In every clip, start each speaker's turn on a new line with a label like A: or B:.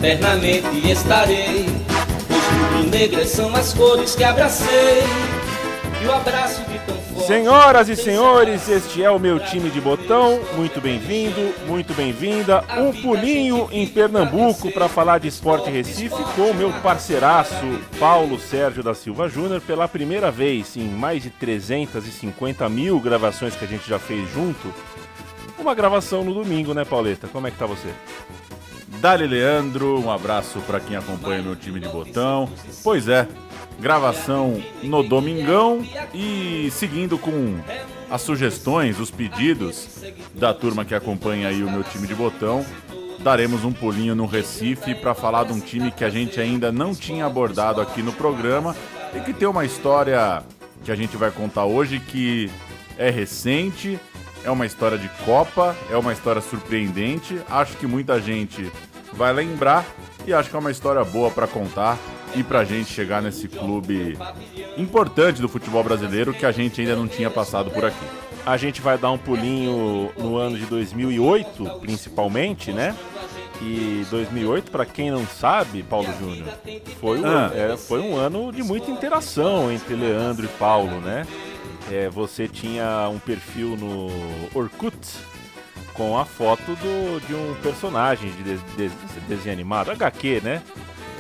A: eternamente estarei, pois rubro-negras são as cores que abracei, e o abraço de tão forte.
B: Senhoras e senhores, este é o meu time de botão. Muito bem-vindo, muito bem-vinda. Um pulinho em Pernambuco para falar de Sport Recife com o meu parceiraço Paulo Sérgio da Silva Júnior. Pela primeira vez em mais de 350 mil gravações que a gente já fez junto. Uma gravação no domingo, né, Pauleta? Como é que tá você?
C: Dali Leandro, um abraço para quem acompanha meu time de botão. Pois é, gravação no domingão e seguindo com as sugestões, os pedidos da turma que acompanha aí o meu time de botão, daremos um pulinho no Recife para falar de um time que a gente ainda não tinha abordado aqui no programa e que tem uma história que a gente vai contar hoje que é recente. É uma história de Copa, é uma história surpreendente, acho que muita gente vai lembrar e acho que é uma história boa para contar e pra gente chegar nesse clube importante do futebol brasileiro que a gente ainda não tinha passado por aqui.
B: A gente vai dar um pulinho no ano de 2008, principalmente, né? E 2008, para quem não sabe, Paulo Júnior, foi um ano de muita interação entre Leandro e Paulo, né? Você tinha um perfil no Orkut com a foto de um personagem de desenho animado, HQ, né?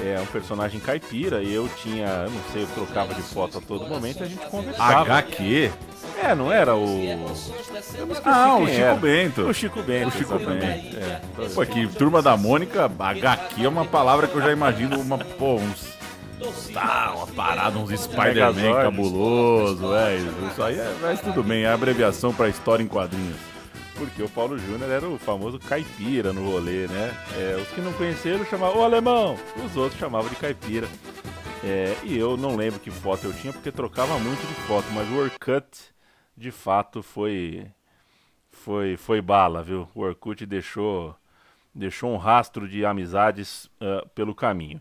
B: É um personagem caipira e eu não sei, eu trocava de foto a todo momento e a gente conversava.
C: HQ?
B: Não era o...
C: o Chico Bento.
B: O Chico Bento.
C: O Chico Bento. Pô, que Turma da Mônica, HQ é uma palavra que eu já imagino uma parada, uns Spider-Man cabuloso, isso aí mas tudo bem, é a abreviação para história em quadrinhos.
B: Porque o Paulo Júnior era o famoso caipira no rolê, né? Os que não conheceram chamavam o alemão, os outros chamavam de caipira. E eu não lembro que foto eu tinha, porque trocava muito de foto, mas o Orkut, de fato, foi bala, viu? O Orkut deixou um rastro de amizades pelo caminho.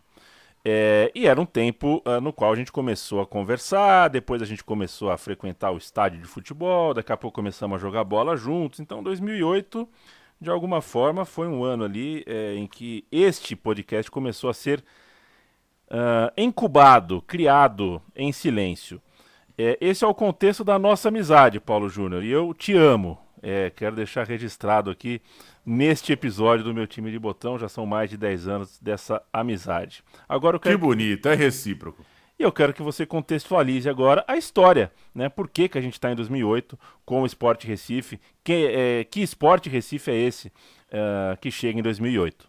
B: E era um tempo no qual a gente começou a conversar, depois a gente começou a frequentar o estádio de futebol, daqui a pouco começamos a jogar bola juntos. Então 2008, de alguma forma, foi um ano ali em que este podcast começou a ser incubado, criado em silêncio. Esse é o contexto da nossa amizade, Paulo Júnior, e eu te amo. Quero deixar registrado aqui neste episódio do meu time de botão, já são mais de 10 anos dessa amizade. Agora
C: Que bonito, é recíproco.
B: E eu quero que você contextualize agora a história, né? Por que a gente está em 2008 com o Sport Recife? Que Sport Recife é esse que chega em 2008?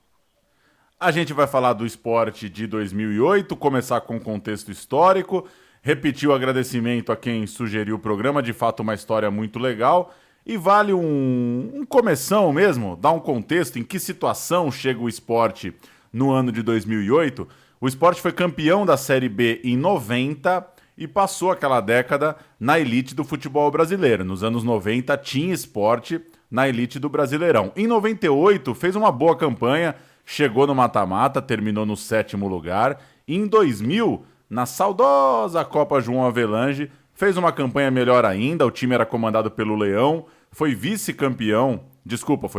C: A gente vai falar do esporte de 2008, começar com o contexto histórico, repetir o agradecimento a quem sugeriu o programa, de fato uma história muito legal. E vale um começão mesmo, dar um contexto em que situação chega o esporte no ano de 2008. O esporte foi campeão da Série B em 90 e passou aquela década na elite do futebol brasileiro. Nos anos 90 tinha esporte na elite do Brasileirão. Em 98 fez uma boa campanha, chegou no mata-mata, terminou no 7º lugar. E em 2000, na saudosa Copa João Avelange, fez uma campanha melhor ainda, o time era comandado pelo Leão, foi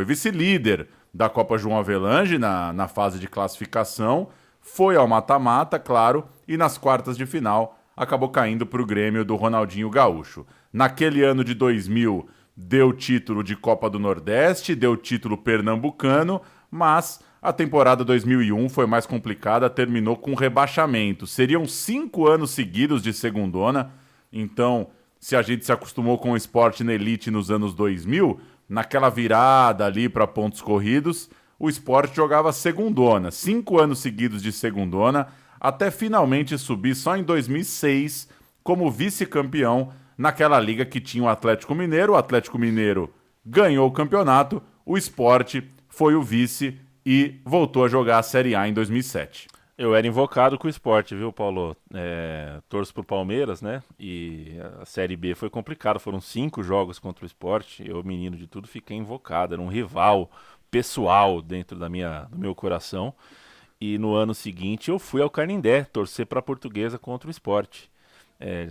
C: vice-líder da Copa João Avelange na fase de classificação, foi ao mata-mata, claro, e nas quartas de final acabou caindo para o Grêmio do Ronaldinho Gaúcho. Naquele ano de 2000, deu título de Copa do Nordeste, deu título pernambucano, mas a temporada 2001 foi mais complicada, terminou com rebaixamento. Seriam 5 anos seguidos de segundona, então... Se a gente se acostumou com o esporte na elite nos anos 2000, naquela virada ali para pontos corridos, o esporte jogava segundona, 5 anos seguidos de segundona, até finalmente subir só em 2006 como vice-campeão naquela liga que tinha o Atlético Mineiro. O Atlético Mineiro ganhou o campeonato, o esporte foi o vice e voltou a jogar a Série A em 2007.
B: Eu era invocado com o esporte, viu, Paulo? Torço pro Palmeiras, né? E a Série B foi complicado. Foram 5 jogos contra o esporte. Eu, menino de tudo, fiquei invocado. Era um rival pessoal dentro do meu coração. E no ano seguinte eu fui ao Canindé torcer para a Portuguesa contra o esporte.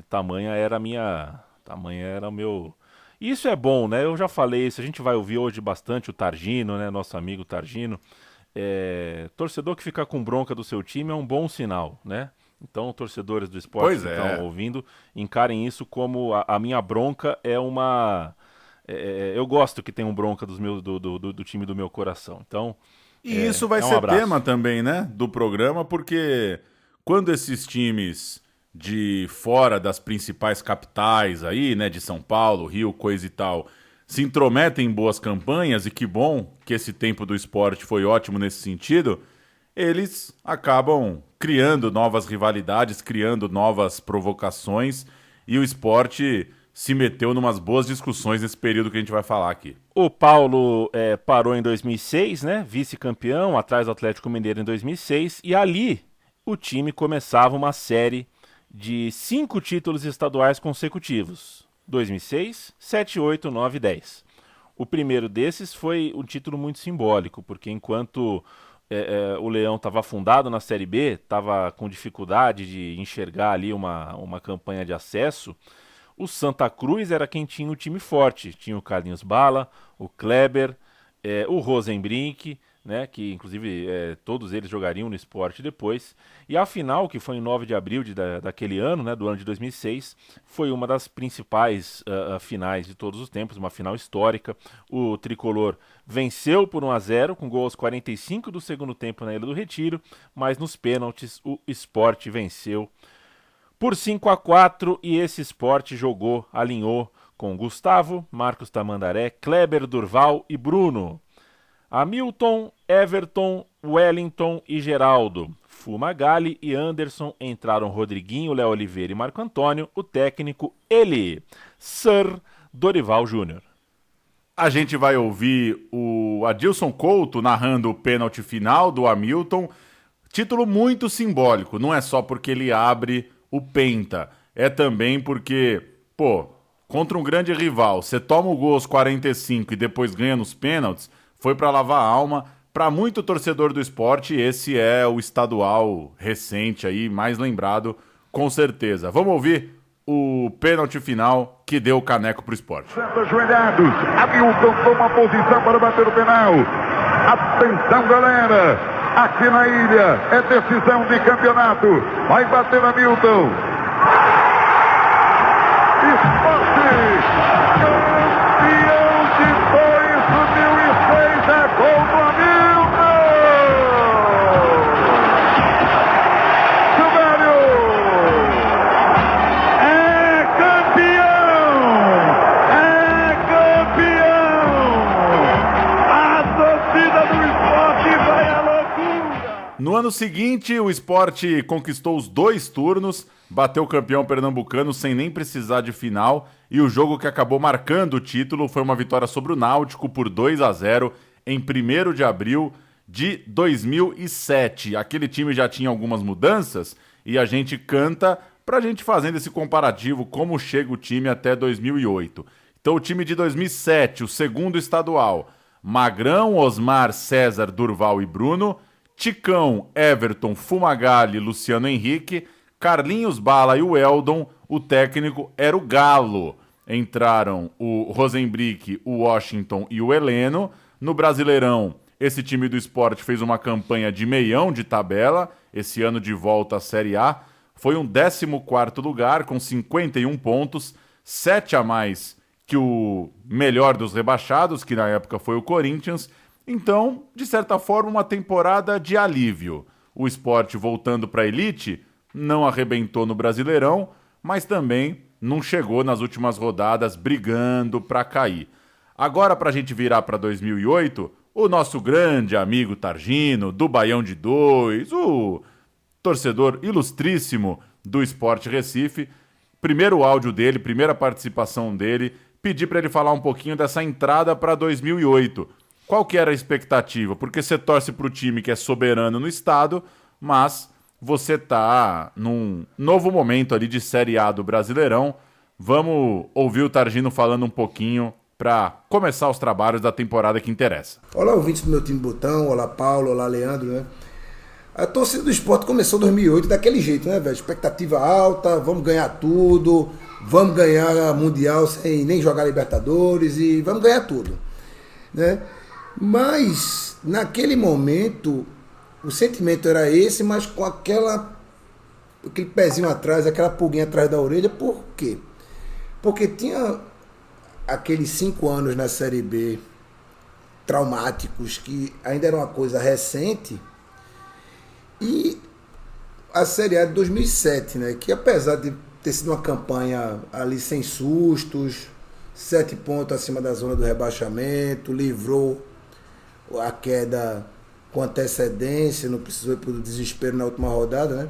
B: Tamanha era o meu... Isso é bom, né? Eu já falei isso. A gente vai ouvir hoje bastante o Targino, né? Nosso amigo Targino. torcedor que fica com bronca do seu time é um bom sinal, né? Então, torcedores do esporte que estão ouvindo, encarem isso como a minha bronca é uma... eu gosto que tenham bronca do time do meu coração. Então,
C: e isso vai ser tema também, né, do programa, porque quando esses times de fora das principais capitais aí, né, de São Paulo, Rio, coisa e tal, se intrometem em boas campanhas, e que bom que esse tempo do esporte foi ótimo nesse sentido, eles acabam criando novas rivalidades, criando novas provocações, e o esporte se meteu numas boas discussões nesse período que a gente vai falar aqui.
B: O Paulo parou em 2006, né, vice-campeão, atrás do Atlético Mineiro em 2006, e ali o time começava uma série de 5 títulos estaduais consecutivos. 2006, 7, 8, 9 e 10. O primeiro desses foi um título muito simbólico, porque enquanto o Leão estava afundado na Série B, estava com dificuldade de enxergar ali uma campanha de acesso, o Santa Cruz era quem tinha o time forte. Tinha o Carlinhos Bala, o Kleber, o Rosenbrink, né, que inclusive todos eles jogariam no esporte depois. E a final, que foi em 9 de abril daquele ano, né, do ano de 2006, foi uma das principais finais de todos os tempos, uma final histórica. O Tricolor venceu por 1-0, com gol aos 45 do segundo tempo na Ilha do Retiro, mas nos pênaltis o Sport venceu por 5-4, e esse Sport alinhou com Gustavo, Marcos Tamandaré, Kleber, Durval e Bruno. Hamilton, Everton, Wellington e Geraldo. Fumagalli e Anderson entraram Rodriguinho, Léo Oliveira e Marco Antônio. O técnico, ele, Sir Dorival Júnior.
C: A gente vai ouvir o Adilson Couto narrando o pênalti final do Hamilton. Título muito simbólico, não é só porque ele abre o penta, é também porque, contra um grande rival, você toma o gol aos 45 e depois ganha nos pênaltis, foi para lavar a alma. Para muito torcedor do esporte, esse é o estadual recente aí, mais lembrado, com certeza. Vamos ouvir o pênalti final que deu o caneco pro esporte.
D: Ajoelhados, Hamilton toma posição para bater o penal. Atenção, galera, aqui na ilha é decisão de campeonato. Vai bater Hamilton. Esporte, campeão de 2006, é gol do Hamilton. Silvério é campeão, a torcida do esporte vai à loucura.
C: No ano seguinte, o Sport conquistou os 2 turnos, bateu o campeão pernambucano sem nem precisar de final, e o jogo que acabou marcando o título foi uma vitória sobre o Náutico por 2-0 em 1º de abril de 2007. Aquele time já tinha algumas mudanças e a gente canta pra gente fazendo esse comparativo como chega o time até 2008. Então o time de 2007, o segundo estadual, Magrão, Osmar, César, Durval e Bruno, Ticão, Everton, Fumagalli, Luciano Henrique, Carlinhos Bala e o Eldon. O técnico era o Galo. Entraram o Rosenbrick, o Washington e o Heleno. No Brasileirão, esse time do Sport fez uma campanha de meião de tabela, esse ano de volta à Série A. Foi um 14º lugar com 51 pontos, 7 a mais que o melhor dos rebaixados, que na época foi o Corinthians. Então, de certa forma, uma temporada de alívio. O Sport voltando para a elite, não arrebentou no Brasileirão, mas também não chegou nas últimas rodadas brigando para cair. Agora, para a gente virar para 2008, o nosso grande amigo Targino, do Baião de 2, o torcedor ilustríssimo do Sport Recife, primeiro áudio dele, primeira participação dele, pedi para ele falar um pouquinho dessa entrada para 2008. Qual que era a expectativa? Porque você torce para o time que é soberano no estado, mas você tá num novo momento ali de Série A do Brasileirão. Vamos ouvir o Targino falando um pouquinho para começar os trabalhos da temporada que interessa.
E: Olá, ouvintes do meu time Botão, olá Paulo, olá Leandro, né? A torcida do esporte começou em 2008 daquele jeito, né, velho? Expectativa alta, vamos ganhar tudo, vamos ganhar Mundial sem nem jogar Libertadores e vamos ganhar tudo, né? Mas, naquele momento, o sentimento era esse, mas com aquele pezinho atrás, aquela pulguinha atrás da orelha. Por quê? Porque tinha aqueles 5 anos na Série B traumáticos, que ainda era uma coisa recente, e a Série A de 2007, né, que apesar de ter sido uma campanha ali sem sustos, 7 pontos acima da zona do rebaixamento, livrou a queda com antecedência, não precisou ir para o desespero na última rodada, né?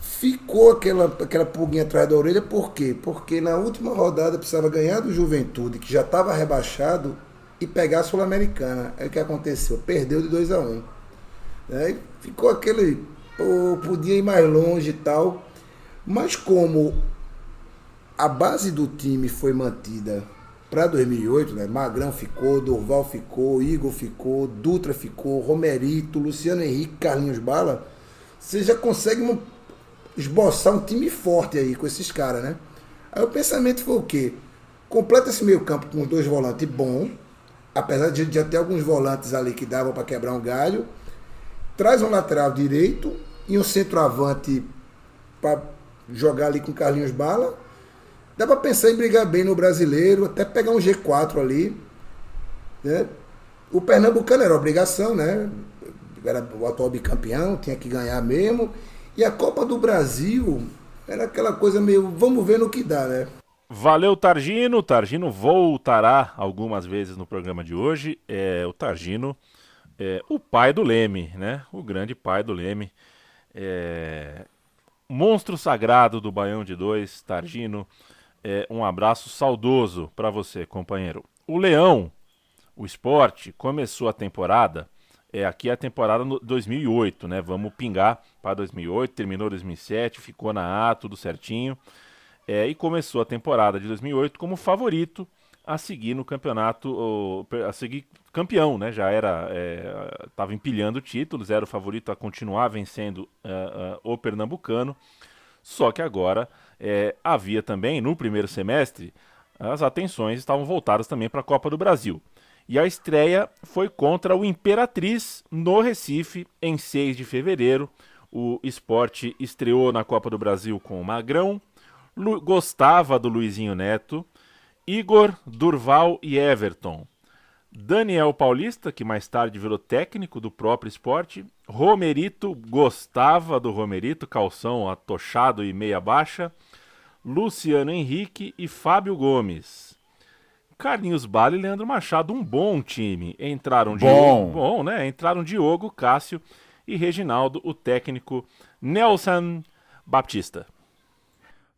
E: Ficou aquela pulguinha atrás da orelha. Por quê? Porque na última rodada precisava ganhar do Juventude, que já estava rebaixado, e pegar a Sul-Americana. Aí o que aconteceu? Perdeu de 2-1. Aí ficou aquele... podia ir mais longe e tal. Mas como a base do time foi mantida para 2008, né? Magrão ficou, Durval ficou, Igor ficou, Dutra ficou, Romerito, Luciano Henrique, Carlinhos Bala, você já consegue esboçar um time forte aí com esses caras, né? Aí o pensamento foi o quê? Completa esse meio campo com os 2 volantes bons, apesar de já ter alguns volantes ali que davam para quebrar um galho, traz um lateral direito e um centroavante para jogar ali com Carlinhos Bala. Dá para pensar em brigar bem no Brasileiro, até pegar um G4 ali, né? O Pernambucano era obrigação, né? Era o atual bicampeão, tinha que ganhar mesmo. E a Copa do Brasil era aquela coisa meio, vamos ver no que dá, né?
B: Valeu, Targino. O Targino voltará algumas vezes no programa de hoje. O Targino é o pai do Leme, né? O grande pai do Leme. Monstro sagrado do Baião de 2, Targino. Um abraço saudoso para você, companheiro. O Leão, o Sport, começou a temporada, aqui é a temporada 2008, né? Vamos pingar para 2008, terminou 2007, ficou na A, tudo certinho. E começou a temporada de 2008 como favorito a seguir no campeonato, a seguir campeão, né? Já estava empilhando títulos, era o favorito a continuar vencendo o Pernambucano. Só que agora havia também, no primeiro semestre, as atenções estavam voltadas também para a Copa do Brasil. E a estreia foi contra o Imperatriz, no Recife, em 6 de fevereiro. O Sport estreou na Copa do Brasil com o Magrão, gostava do Luizinho Neto, Igor, Durval e Everton. Daniel Paulista, que mais tarde virou técnico do próprio Sport. Romerito, gostava do Romerito, calção atochado e meia baixa. Luciano Henrique e Fábio Gomes. Carlinhos Bala e Leandro Machado, um bom time. Entraram Diogo, Cássio e Reginaldo, o técnico Nelson Baptista.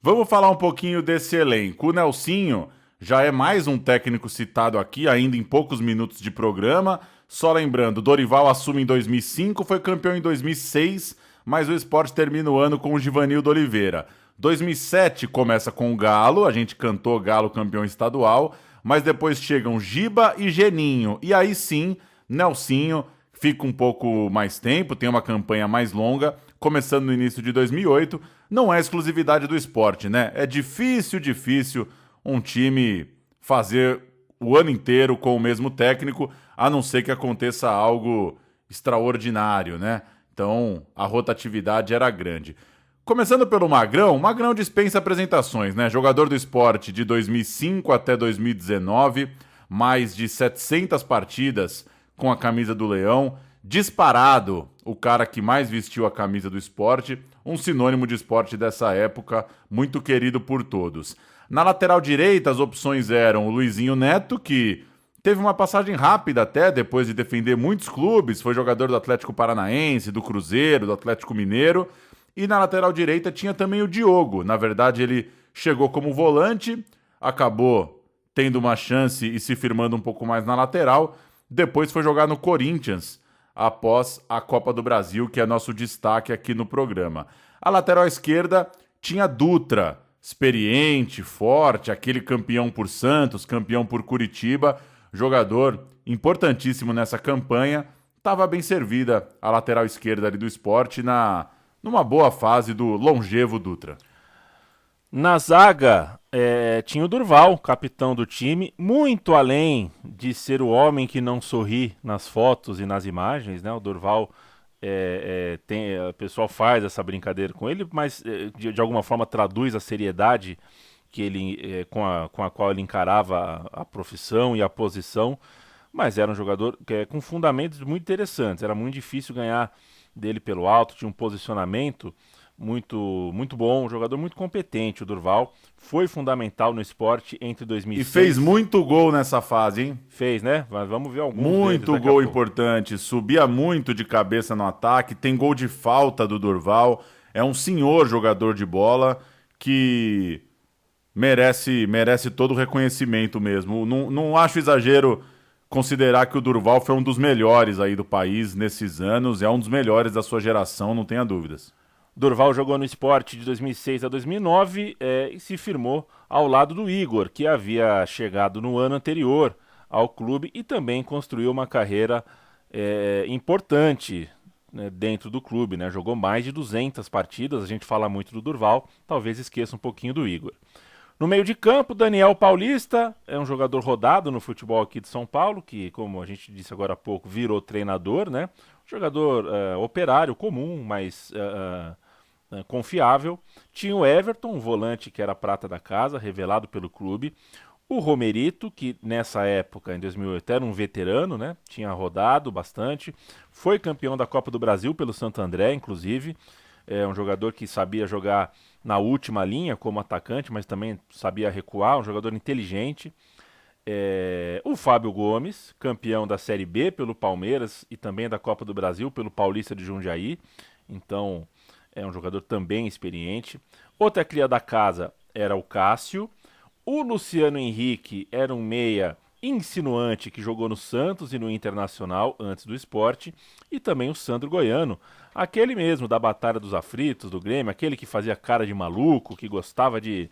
C: Vamos falar um pouquinho desse elenco. O Nelsinho já é mais um técnico citado aqui, ainda em poucos minutos de programa. Só lembrando, Dorival assume em 2005, foi campeão em 2006, mas o Sport termina o ano com o Givanildo Oliveira. 2007 começa com o Galo, a gente cantou Galo campeão estadual, mas depois chegam Giba e Geninho. E aí sim, Nelsinho fica um pouco mais tempo, tem uma campanha mais longa, começando no início de 2008. Não é exclusividade do Sport, né? É difícil um time fazer o ano inteiro com o mesmo técnico, a não ser que aconteça algo extraordinário, né? Então, a rotatividade era grande. Começando pelo Magrão, o Magrão dispensa apresentações, né? Jogador do Sport de 2005 até 2019, mais de 700 partidas com a camisa do Leão, disparado o cara que mais vestiu a camisa do Sport, um sinônimo de Sport dessa época, muito querido por todos. Na lateral direita, as opções eram o Luizinho Neto, que teve uma passagem rápida até, depois de defender muitos clubes, foi jogador do Atlético Paranaense, do Cruzeiro, do Atlético Mineiro. E na lateral direita tinha também o Diogo. Na verdade, ele chegou como volante, acabou tendo uma chance e se firmando um pouco mais na lateral. Depois foi jogar no Corinthians, após a Copa do Brasil, que é nosso destaque aqui no programa. A lateral esquerda tinha Dutra, experiente, forte, aquele campeão por Santos, campeão por Curitiba, jogador importantíssimo nessa campanha. Estava bem servida a lateral esquerda ali do Sport numa boa fase do longevo Dutra.
B: Na zaga, Tinha o Durval, capitão do time, muito além de ser o homem que não sorri nas fotos e nas imagens, né? O Durval o pessoal faz essa brincadeira com ele, mas de alguma forma traduz a seriedade que ele, com a qual ele encarava a profissão e a posição, mas era um jogador com fundamentos muito interessantes. Era muito difícil ganhar dele pelo alto, tinha um posicionamento muito bom, um jogador muito competente. O Durval foi fundamental no esporte entre 2006...
C: E fez muito gol nessa fase, hein?
B: Fez, né? Vamos ver alguns
C: muito
B: deles
C: gol importante, subia muito de cabeça no ataque, tem gol de falta do Durval, é um senhor jogador de bola que merece todo o reconhecimento mesmo. Não acho exagero considerar que o Durval foi um dos melhores aí do país nesses anos, é um dos melhores da sua geração, não tenha dúvidas.
B: Durval jogou no Sport de 2006 a 2009 e se firmou ao lado do Igor, que havia chegado no ano anterior ao clube e também construiu uma carreira importante, né, dentro do clube, né? Jogou mais de 200 partidas, a gente fala muito do Durval, talvez esqueça um pouquinho do Igor. No meio de campo, Daniel Paulista, é um jogador rodado no futebol aqui de São Paulo, que, como a gente disse agora há pouco, virou treinador, né? Jogador operário, comum, mas confiável. Tinha o Everton, um volante que era a prata da casa, revelado pelo clube. O Romerito, que nessa época, em 2008, era um veterano, né? Tinha rodado bastante. Foi campeão da Copa do Brasil pelo Santo André, inclusive. É um jogador que sabia jogar na última linha como atacante, mas também sabia recuar, um jogador inteligente. O Fábio Gomes, campeão da Série B pelo Palmeiras e também da Copa do Brasil pelo Paulista de Jundiaí. Então, é um jogador também experiente. Outra cria da casa era o Cássio. O Luciano Henrique era um meia insinuante que jogou no Santos e no Internacional antes do Sport. E também o Sandro Goiano, aquele mesmo da Batalha dos Aflitos, do Grêmio, aquele que fazia cara de maluco, que gostava de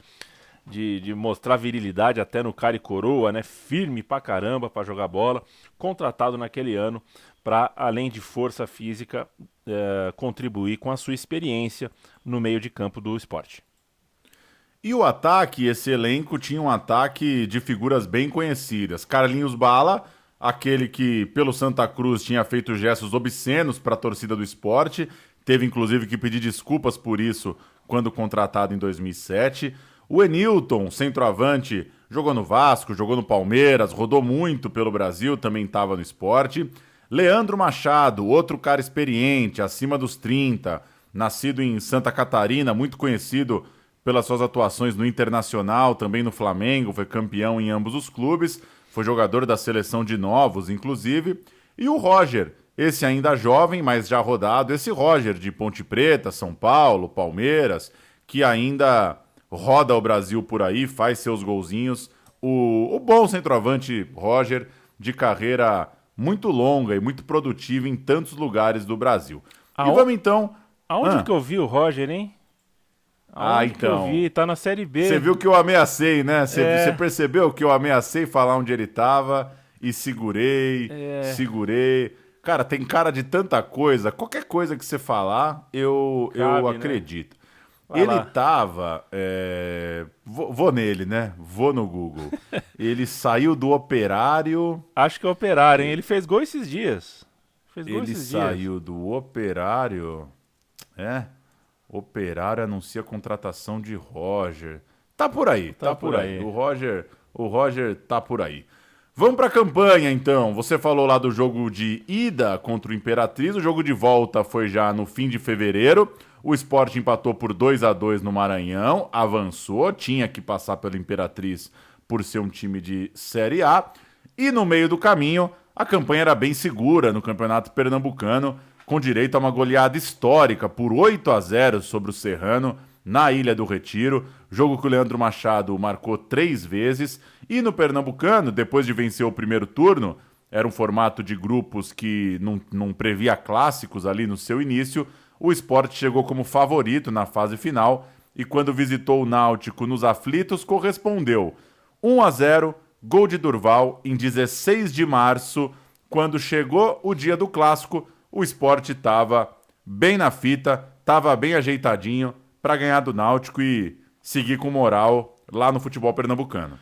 B: mostrar virilidade até no cara e coroa, né? Firme pra caramba pra jogar bola, contratado naquele ano para, além de força física, contribuir com a sua experiência no meio de campo do Sport.
C: E o ataque, esse elenco tinha um ataque de figuras bem conhecidas. Carlinhos Bala, aquele que pelo Santa Cruz tinha feito gestos obscenos para a torcida do Sport, teve inclusive que pedir desculpas por isso quando contratado em 2007. O Enilton, centroavante, jogou no Vasco, jogou no Palmeiras, rodou muito pelo Brasil, também estava no Sport. Leandro Machado, outro cara experiente, acima dos 30, nascido em Santa Catarina, muito conhecido pelas suas atuações no Internacional, também no Flamengo, foi campeão em ambos os clubes, foi jogador da seleção de novos, inclusive. E o Roger, esse ainda jovem, mas já rodado, esse Roger de Ponte Preta, São Paulo, Palmeiras, que ainda roda o Brasil por aí, faz seus golzinhos. O bom centroavante Roger, de carreira muito longa e muito produtiva em tantos lugares do Brasil. E vamos então...
B: Aonde que eu vi o Roger, hein? Aonde que eu vi? Tá na Série B.
C: Você viu que eu ameacei, né? Você percebeu que eu ameacei falar onde ele tava e segurei. Cara, tem cara de tanta coisa. Qualquer coisa que você falar, eu acredito. Né? Ele tava... Vou nele, né? Vou no Google. Ele saiu do Operário...
B: Acho que é Operário, hein? Ele fez gol esses dias.
C: Ele saiu do Operário... Operário anuncia a contratação de Roger. Tá por aí, tá por aí. O Roger tá por aí. Vamos pra campanha, então. Você falou lá do jogo de ida contra o Imperatriz. O jogo de volta foi já no fim de fevereiro. O Sport empatou por 2-2 no Maranhão. Avançou, tinha que passar pela Imperatriz por ser um time de Série A. E no meio do caminho, a campanha era bem segura no Campeonato Pernambucano, com direito a uma goleada histórica por 8-0 sobre o Serrano, na Ilha do Retiro, jogo que o Leandro Machado marcou 3 vezes, e no Pernambucano, depois de vencer o primeiro turno, era um formato de grupos que não previa clássicos ali no seu início, o Sport chegou como favorito na fase final, e quando visitou o Náutico nos aflitos, correspondeu 1-0, gol de Durval, em 16 de março, quando chegou o dia do clássico. O Sport estava bem na fita, estava bem ajeitadinho para ganhar do Náutico e seguir com moral lá no futebol pernambucano.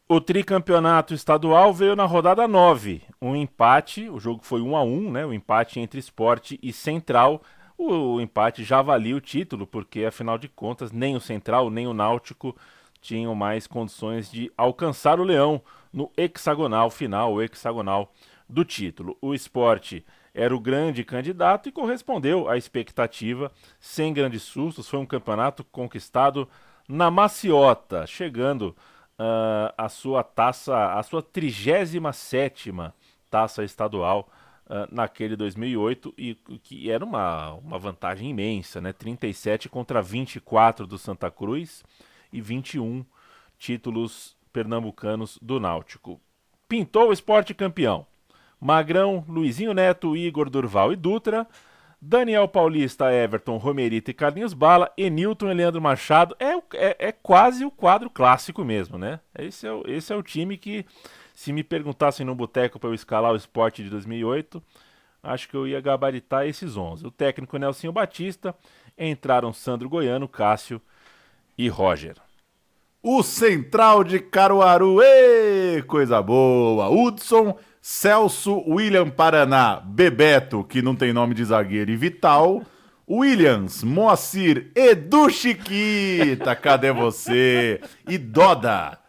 B: O tricampeonato estadual veio na rodada 9. Um empate, o jogo foi 1-1, né? O empate entre Sport e Central. O empate já valia o título, porque afinal de contas nem o Central nem o Náutico tinham mais condições de alcançar o Leão no hexagonal final, o hexagonal do título. O Sport era o grande candidato e correspondeu à expectativa, sem grandes sustos. Foi um campeonato conquistado na maciota, chegando a sua taça, a sua 37ª taça estadual naquele 2008, e que era uma vantagem imensa, né? 37 contra 24 do Santa Cruz e 21 títulos pernambucanos do Náutico. Pintou o Sport campeão. Magrão, Luizinho Neto, Igor, Durval e Dutra, Daniel Paulista, Everton, Romerito e Carlinhos Bala, Enilton e Leandro Machado. É quase o quadro clássico mesmo, né? Esse é o time que, se me perguntassem no boteco para eu escalar o Sport de 2008, acho que eu ia gabaritar esses 11. O técnico Nelsinho Batista, entraram Sandro Goiano, Cássio e Roger.
C: O Central de Caruaru, coisa boa! Hudson, Celso, William Paraná, Bebeto, que não tem nome de zagueiro, e Vital, Williams, Moacir, Edu Chiquita, cadê você? E Doda.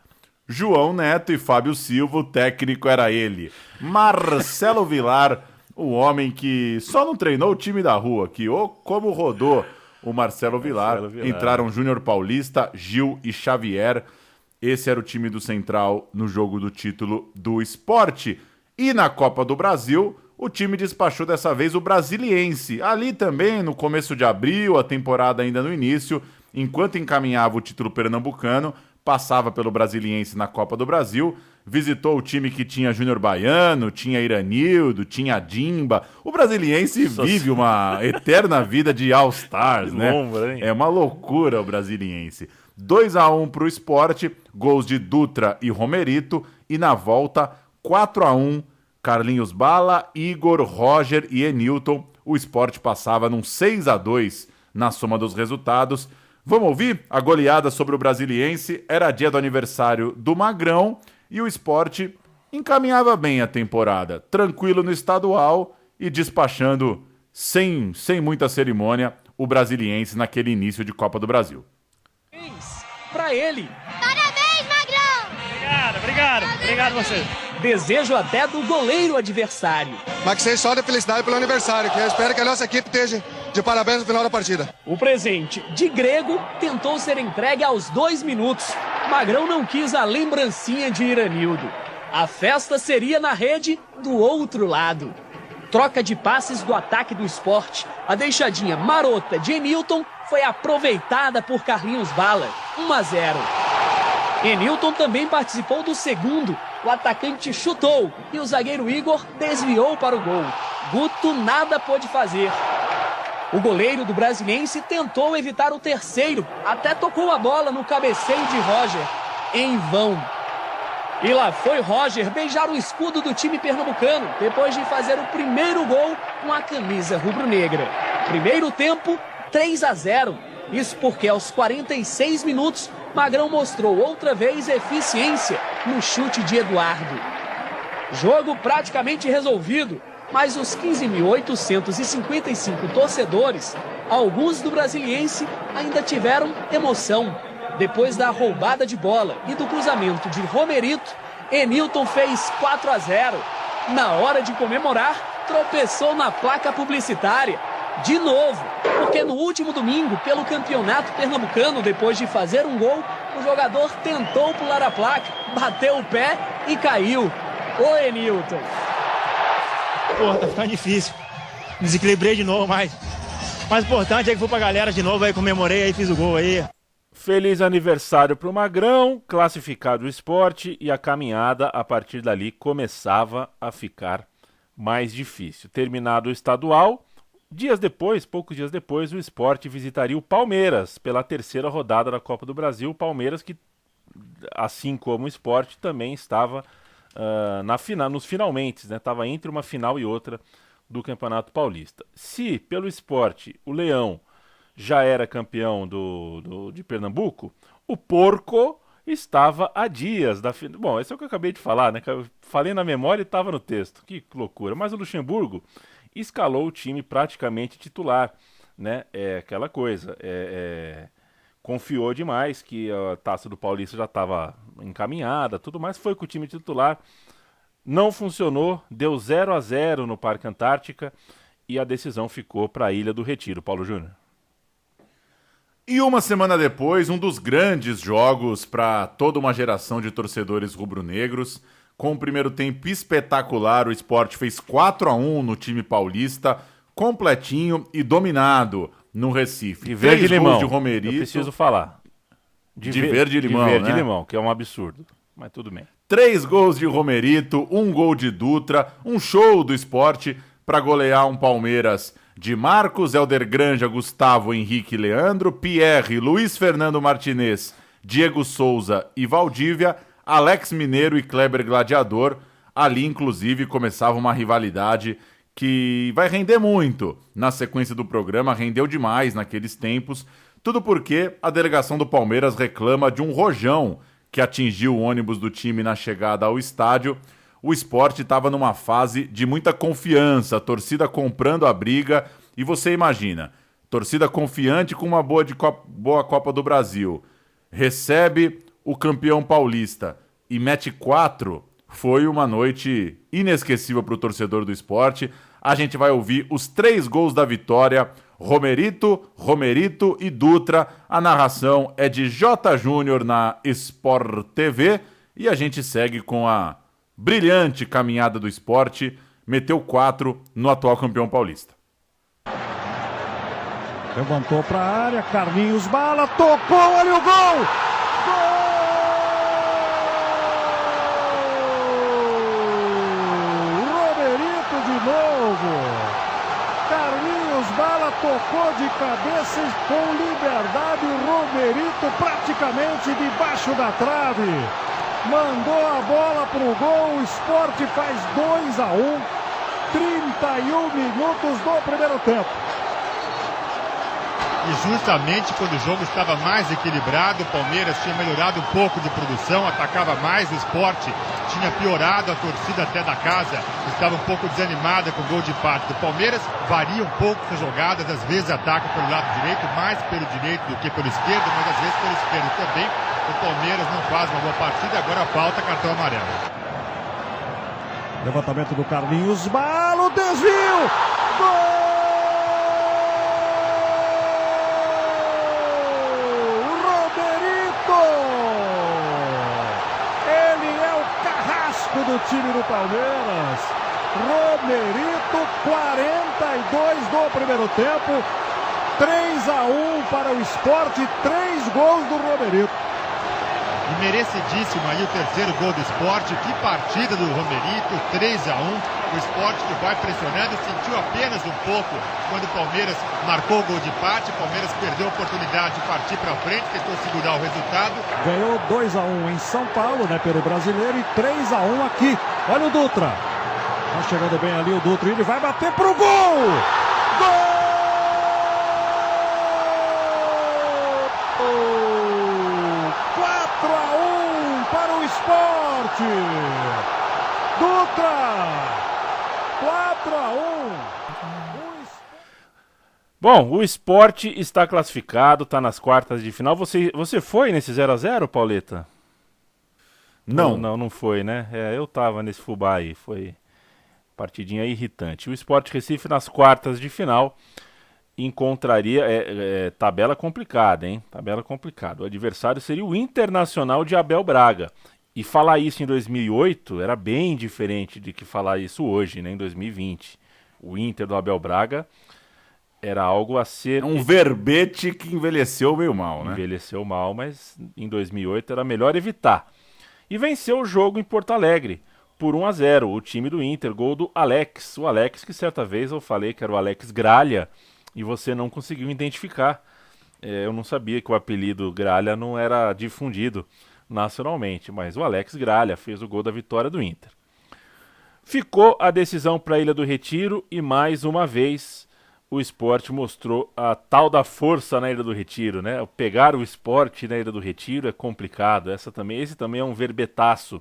C: João Neto e Fábio Silva, o técnico era ele. Marcelo Vilar, o homem que só não treinou o time da rua, que como rodou o Marcelo Vilar. Entraram Júnior Paulista, Gil e Xavier. Esse era o time do Central no jogo do título do Sport. E na Copa do Brasil, o time despachou dessa vez o Brasiliense. Ali também, no começo de abril, a temporada ainda no início, enquanto encaminhava o título pernambucano, passava pelo Brasiliense na Copa do Brasil, visitou o time que tinha Júnior Baiano, tinha Iranildo, tinha Dimba. O Brasiliense vive uma eterna vida de All-Stars, né? É uma loucura o Brasiliense. 2-1 para o Sport, gols de Dutra e Romerito, e na volta 4-1, Carlinhos Bala, Igor, Roger e Enilton. O Sport passava num 6-2 na soma dos resultados. Vamos ouvir a goleada sobre o Brasiliense? Era dia do aniversário do Magrão e o Sport encaminhava bem a temporada, tranquilo no estadual e despachando sem muita cerimônia o Brasiliense naquele início de Copa do Brasil.
F: Para ele.
G: Parabéns, Magrão!
F: Obrigado você. Desejo até do goleiro adversário.
H: Mas que seja só de felicidade pelo aniversário, que eu espero que a nossa equipe esteja de parabéns no final da partida.
F: O presente de Grego tentou ser entregue aos 2 minutos. Magrão não quis a lembrancinha de Iranildo. A festa seria na rede do outro lado. Troca de passes do ataque do Sport. A deixadinha marota de Enilton foi aproveitada por Carlinhos Bala. 1-0. Enilton também participou do segundo. O atacante chutou e o zagueiro Igor desviou para o gol. Guto nada pôde fazer. O goleiro do Brasiliense tentou evitar o terceiro, até tocou a bola no cabeceio de Roger. Em vão. E lá foi Roger beijar o escudo do time pernambucano, depois de fazer o primeiro gol com a camisa rubro-negra. Primeiro tempo, 3-0. Isso porque aos 46 minutos, Magrão mostrou outra vez eficiência no chute de Eduardo. Jogo praticamente resolvido, mas os 15.855 torcedores, alguns do Brasiliense, ainda tiveram emoção. Depois da roubada de bola e do cruzamento de Romerito, Enilton fez 4-0. Na hora de comemorar, tropeçou na placa publicitária. De novo, porque no último domingo, pelo campeonato pernambucano, depois de fazer um gol, o jogador tentou pular a placa, bateu o pé e caiu. Ô Enilton.
I: Porra, tá ficando difícil. Desequilibrei de novo, mas o mais importante é que fui pra galera de novo, aí comemorei, aí fiz o gol aí.
B: Feliz aniversário pro Magrão, classificado o Sport, e a caminhada a partir dali começava a ficar mais difícil. Terminado o estadual, poucos dias depois, o Sport visitaria o Palmeiras pela terceira rodada da Copa do Brasil. O Palmeiras que, assim como o Sport, também estava nos finalmente, né? Estava entre uma final e outra do Campeonato Paulista. Se pelo Sport o Leão já era campeão de Pernambuco, o Porco estava a dias da final. Bom, esse é o que eu acabei de falar, né? Que eu falei na memória e estava no texto. Que loucura. Mas o Luxemburgo escalou o time praticamente titular, né? É aquela coisa. Confiou demais que a Taça do Paulista já estava encaminhada, tudo mais. Foi com o time titular. Não funcionou. Deu 0-0 no Parque Antártica. E a decisão ficou para a Ilha do Retiro. Paulo Júnior.
C: E uma semana depois, um dos grandes jogos para toda uma geração de torcedores rubro-negros. Com o primeiro tempo espetacular, o Sport fez 4-1 no time paulista, completinho e dominado no Recife.
B: De verde e limão,
C: de Romerito.
B: eu preciso falar.
C: De verde e limão,
B: de verde
C: né?
B: e limão, que é um absurdo, mas tudo bem.
C: 3 gols de Romerito, 1 gol de Dutra, um show do Sport para golear um Palmeiras de Marcos, Helder Granja, Gustavo, Henrique e Leandro, Pierre, Luiz Fernando Martinez, Diego Souza e Valdívia, Alex Mineiro e Kleber Gladiador. Ali, inclusive, começava uma rivalidade que vai render muito na sequência do programa, rendeu demais naqueles tempos, tudo porque a delegação do Palmeiras reclama de um rojão que atingiu o ônibus do time na chegada ao estádio. O Sport estava numa fase de muita confiança, a torcida comprando a briga, e você imagina, torcida confiante com uma boa Copa do Brasil, recebe o campeão paulista e mete 4, foi uma noite inesquecível para o torcedor do Sport. A gente vai ouvir os 3 gols da vitória, Romerito e Dutra. A narração é de J. Júnior na Sport TV e a gente segue com a brilhante caminhada do Sport, meteu 4 no atual campeão paulista.
J: Levantou para a área, Carlinhos Bala, tocou, olha o gol! Gol! Romerito de novo! Carlinhos Bala tocou de cabeça e com liberdade, o Romerito praticamente debaixo da trave. Mandou a bola pro gol, o Sport faz 2-1, 31 minutos do primeiro tempo.
I: E justamente quando o jogo estava mais equilibrado, o Palmeiras tinha melhorado um pouco de produção, atacava mais, o Sport tinha piorado, a torcida até da casa estava um pouco desanimada com o gol de empate do Palmeiras, varia um pouco as jogadas, às vezes ataca pelo lado direito, mais pelo direito do que pelo esquerdo, mas às vezes pelo esquerdo também. O Palmeiras não faz uma boa partida, agora falta cartão amarelo.
J: Levantamento do Carlinhos Bala, desvio! Gol! Do time do Palmeiras, Romerito, 42 do primeiro tempo, 3-1 para o Sport, 3 gols do Romerito.
I: E merecidíssimo aí o terceiro gol do Sport, que partida do Romerito, 3-1, o Sport que vai pressionando, sentiu apenas um pouco quando o Palmeiras marcou o gol de empate, o Palmeiras perdeu a oportunidade de partir para frente, tentou segurar o resultado.
J: Ganhou 2-1 em São Paulo, né, pelo Brasileiro, e 3-1 aqui. Olha o Dutra, tá chegando bem ali o Dutra, ele vai bater pro gol! Gol! 4-1 para o Sport! Dutra! 4-1!
B: Bom, o Sport está classificado, está nas quartas de final. Você foi nesse 0-0, Pauleta? Não foi, né? Eu tava nesse fubá aí, foi partidinha irritante. O Sport Recife nas quartas de final encontraria, tabela complicada, hein? Tabela complicada. O adversário seria o Internacional de Abel Braga. E falar isso em 2008 era bem diferente de que falar isso hoje, né? Em 2020. O Inter do Abel Braga era algo a ser...
C: Um verbete que envelheceu meio mal, né?
B: Envelheceu mal, mas em 2008 era melhor evitar. E venceu o jogo em Porto Alegre por 1-0, o time do Inter, gol do Alex. O Alex que certa vez eu falei que era o Alex Gralha e você não conseguiu identificar. Eu não sabia que o apelido Gralha não era difundido nacionalmente, mas o Alex Gralha fez o gol da vitória do Inter. Ficou a decisão para a Ilha do Retiro e mais uma vez o Sport mostrou a tal da força na Ilha do Retiro, né? Pegar o Sport na Ilha do Retiro é complicado. Esse também é um verbetaço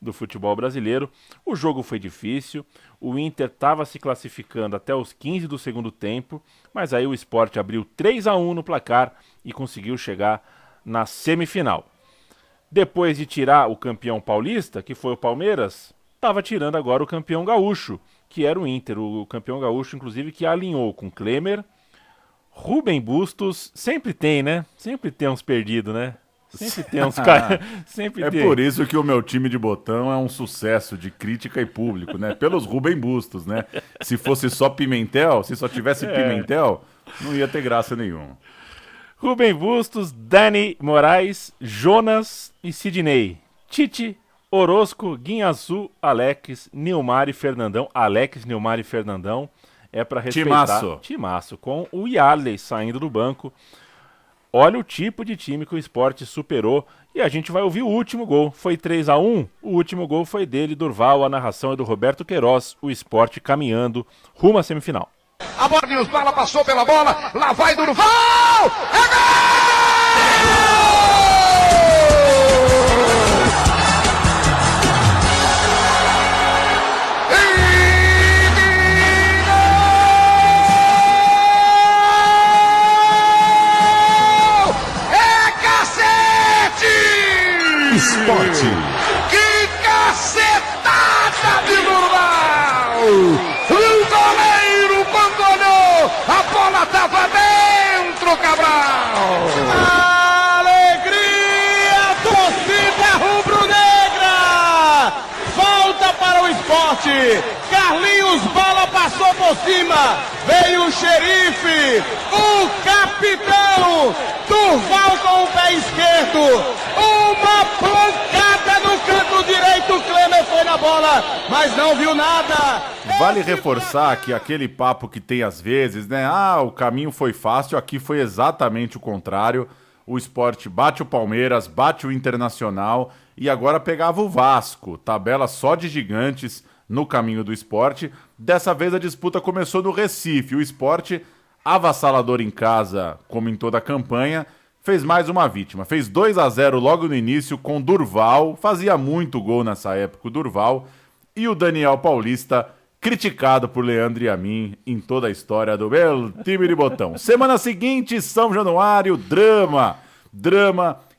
B: do futebol brasileiro. O jogo foi difícil, o Inter estava se classificando até os 15 do segundo tempo, mas aí o Sport abriu 3-1 no placar e conseguiu chegar na semifinal. Depois de tirar o campeão paulista, que foi o Palmeiras, estava tirando agora o campeão gaúcho, que era o Inter, o campeão gaúcho, inclusive, que alinhou com Klemer, Rubem Bustos, sempre tem, né? Sempre tem uns perdidos, né? Sempre tem uns caras.
C: Por isso que o meu time de botão é um sucesso de crítica e público, né? Pelos Rubem Bustos, né? Se fosse só Pimentel, se só tivesse Pimentel, não ia ter graça nenhuma.
B: Rubem Bustos, Dani Moraes, Jonas e Sidney. Tite, Orozco, Guinhazu, Alex, Nilmar e Fernandão. Alex, Nilmar e Fernandão é para respeitar. Timaço. Com o Yarley saindo do banco. Olha o tipo de time que o Sport superou. E a gente vai ouvir o último gol. Foi 3-1. O último gol foi dele, Durval. A narração é do Roberto Queiroz. O Sport caminhando rumo à semifinal.
K: A Borges, Bala passou pela bola. Lá vai Durval! É gol!
L: Esporte.
K: Que cacetada de Durval! O goleiro quando olhou, a bola estava dentro, Cabral!
M: Alegria, torcida rubro-negra! Volta para o Esporte! Carlinhos Bala passou por cima, veio o xerife, o capitão, Durval com o pé esquerdo, uma pancada no canto direito, Klemer foi na bola, mas não viu nada.
C: Vale reforçar que aquele papo que tem às vezes, né? O caminho foi fácil, aqui foi exatamente o contrário. O Sport bate o Palmeiras, bate o Internacional e agora pegava o Vasco, tabela só de gigantes no caminho do Sport. Dessa vez a disputa começou no Recife. O Sport, avassalador em casa, como em toda a campanha, fez mais uma vítima. Fez 2-0 logo no início com Durval. Fazia muito gol nessa época o Durval. E o Daniel Paulista, criticado por Leandro e a mim em toda a história do meu time de botão. Semana seguinte, São Januário, drama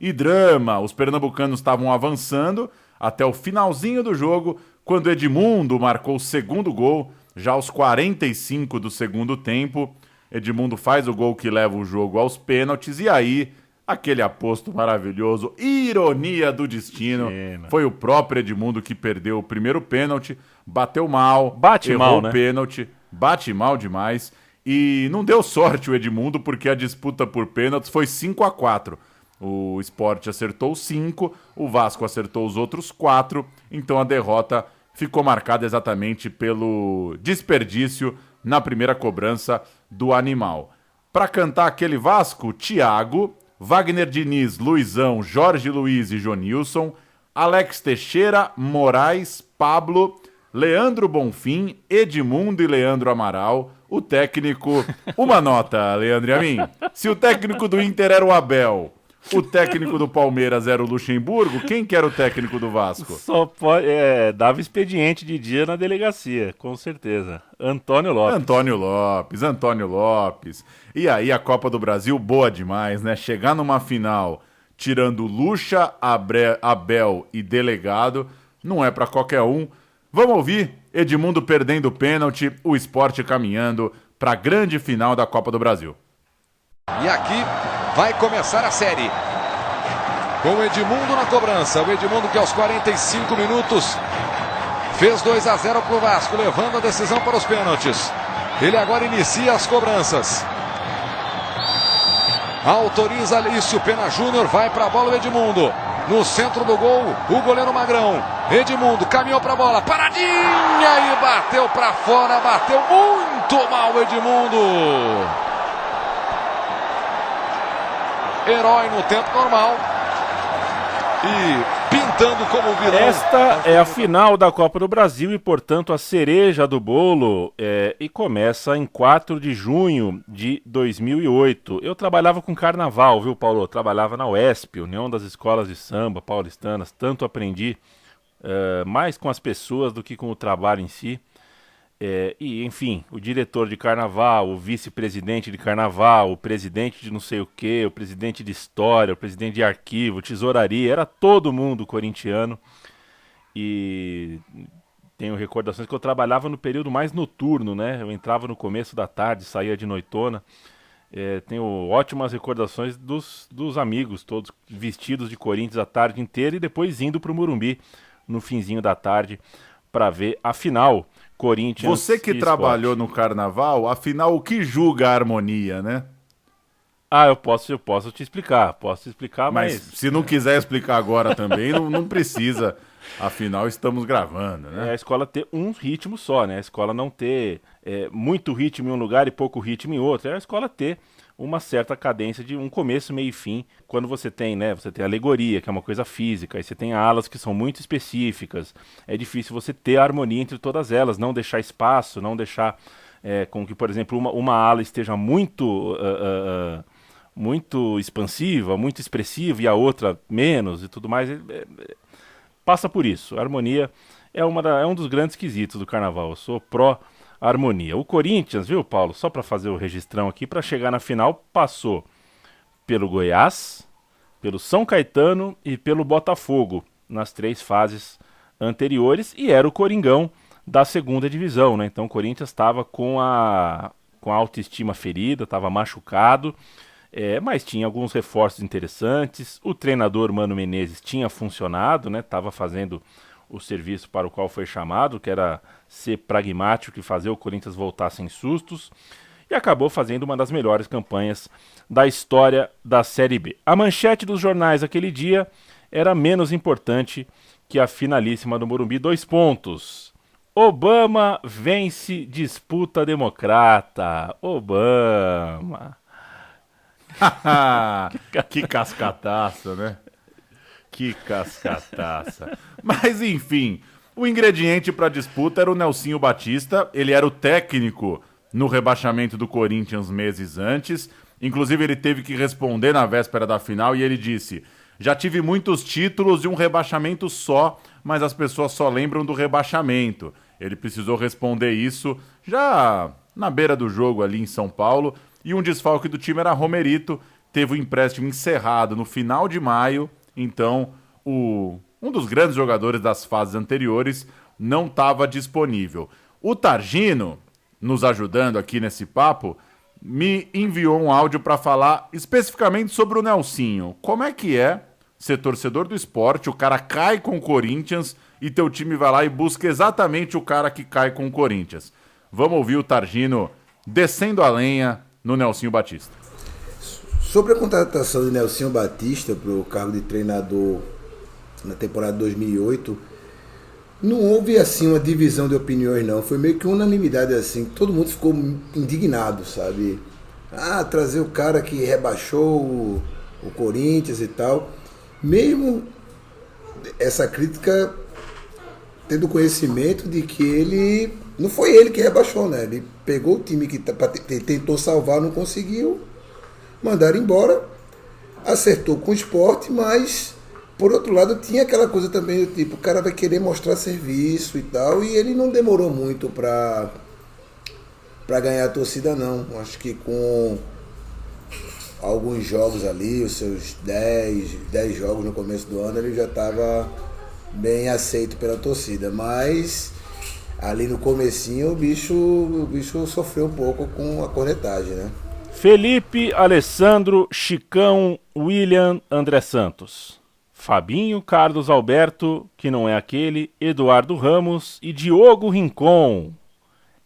C: e drama. Os pernambucanos estavam avançando até o finalzinho do jogo, quando Edmundo marcou o segundo gol, já aos 45 do segundo tempo. Edmundo faz o gol que leva o jogo aos pênaltis, e aí, aquele aposto maravilhoso, ironia do destino, foi o próprio Edmundo que perdeu o primeiro pênalti, bateu mal, errou o pênalti, bate mal demais, e não deu sorte o Edmundo, porque a disputa por pênaltis foi 5-4. O Sport acertou 5, o Vasco acertou os outros 4, então a derrota ficou marcada exatamente pelo desperdício na primeira cobrança do animal. Para cantar aquele Vasco, Thiago, Wagner Diniz, Luizão, Jorge Luiz e Jonilson, Alex Teixeira, Moraes, Pablo, Leandro Bonfim, Edmundo e Leandro Amaral. O técnico, uma nota, Leandro e a mim. Se o técnico do Inter era o Abel, o técnico do Palmeiras era o Luxemburgo, quem que era o técnico do Vasco?
B: Só pode, dava expediente de dia na delegacia, com certeza. Antônio Lopes. E aí a Copa do Brasil, boa demais, né? Chegar numa final tirando Luxa, Abel e Delegado, não é pra qualquer um. Vamos ouvir Edmundo perdendo o pênalti, o Sport caminhando pra grande final da Copa do Brasil.
K: E aqui vai começar a série. Com o Edmundo na cobrança. O Edmundo que aos 45 minutos fez 2-0 para o Vasco, levando a decisão para os pênaltis. Ele agora inicia as cobranças. Autoriza Alício Pena Júnior, vai para a bola o Edmundo. No centro do gol, o goleiro Magrão. Edmundo caminhou para a bola, paradinha e bateu para fora, bateu muito mal o Edmundo. Herói no tempo normal. E pintando como vilão.
B: Esta é a final da Copa do Brasil e, portanto, a cereja do bolo e começa em 4 de junho de 2008. Eu trabalhava com carnaval, viu, Paulo? Eu trabalhava na UESP, União das Escolas de Samba Paulistanas. Tanto aprendi mais com as pessoas do que com o trabalho em si. E, enfim, o diretor de carnaval, o vice-presidente de carnaval, o presidente de não sei o que, o presidente de história, o presidente de arquivo, tesouraria, era todo mundo corintiano. E tenho recordações que eu trabalhava no período mais noturno, né? Eu entrava no começo da tarde, saía de noitona. Tenho ótimas recordações dos amigos, todos vestidos de Corinthians a tarde inteira e depois indo para o Morumbi no finzinho da tarde para ver a final. Corinthians.
C: Você que trabalhou no carnaval, afinal, o que julga a harmonia, né?
B: Eu posso te explicar. Mas
C: se não quiser explicar agora também, não precisa. Afinal, estamos gravando, né?
B: A escola ter um ritmo só, né? A escola não ter muito ritmo em um lugar e pouco ritmo em outro. É a escola ter uma certa cadência de um começo, meio e fim. Quando você tem, né? Você tem alegoria, que é uma coisa física, e você tem alas que são muito específicas. É difícil você ter a harmonia entre todas elas, não deixar espaço, não deixar com que, por exemplo, uma ala esteja muito expansiva, muito expressiva, e a outra menos e tudo mais. Passa por isso. A harmonia é um dos grandes quesitos do carnaval. Eu sou pró-harmonia. O Corinthians, viu, Paulo? Só para fazer o registrão aqui, para chegar na final, passou pelo Goiás, pelo São Caetano e pelo Botafogo, nas 3 fases anteriores, e era o Coringão da segunda divisão, né? Então o Corinthians estava com a autoestima ferida, estava machucado, mas tinha alguns reforços interessantes. O treinador Mano Menezes tinha funcionado, né? Estava fazendo o serviço para o qual foi chamado, que era ser pragmático e fazer o Corinthians voltar sem sustos, e acabou fazendo uma das melhores campanhas da história da Série B. A manchete dos jornais aquele dia era menos importante que a finalíssima do Morumbi, 2 pontos. Obama vence disputa democrata. Obama.
C: Que cascataça, né? Que cascataça. Mas enfim, o ingrediente para a disputa era o Nelsinho Batista. Ele era o técnico no rebaixamento do Corinthians meses antes. Inclusive ele teve que responder na véspera da final e ele disse: já tive muitos títulos e um rebaixamento só, mas as pessoas só lembram do rebaixamento. Ele precisou responder isso já na beira do jogo ali em São Paulo. E um desfalque do time era Romerito, teve o empréstimo encerrado no final de maio, então um dos grandes jogadores das fases anteriores não estava disponível. O Targino, nos ajudando aqui nesse papo, me enviou um áudio para falar especificamente sobre o Nelsinho. Como é que é ser torcedor do esporte, o cara cai com o Corinthians e teu time vai lá e busca exatamente o cara que cai com o Corinthians. Vamos ouvir o Targino descendo a lenha no Nelsinho Batista.
E: Sobre a contratação de Nelsinho Batista para o cargo de treinador na temporada 2008, não houve assim uma divisão de opiniões não, foi meio que unanimidade assim, todo mundo ficou indignado, sabe? Trazer o cara que rebaixou o Corinthians e tal, mesmo essa crítica tendo conhecimento de que ele não foi ele que rebaixou, né? Ele pegou o time que tentou salvar, não conseguiu, mandaram embora, acertou com o Sport, mas por outro lado tinha aquela coisa também do tipo, o cara vai querer mostrar serviço e tal, e ele não demorou muito para ganhar a torcida não. Acho que com alguns jogos ali, os seus 10 jogos no começo do ano, ele já estava bem aceito pela torcida, mas ali no comecinho o bicho sofreu um pouco com a cornetagem, né?
B: Felipe, Alessandro, Chicão, William, André Santos, Fabinho, Carlos Alberto, que não é aquele, Eduardo Ramos e Diogo Rincon.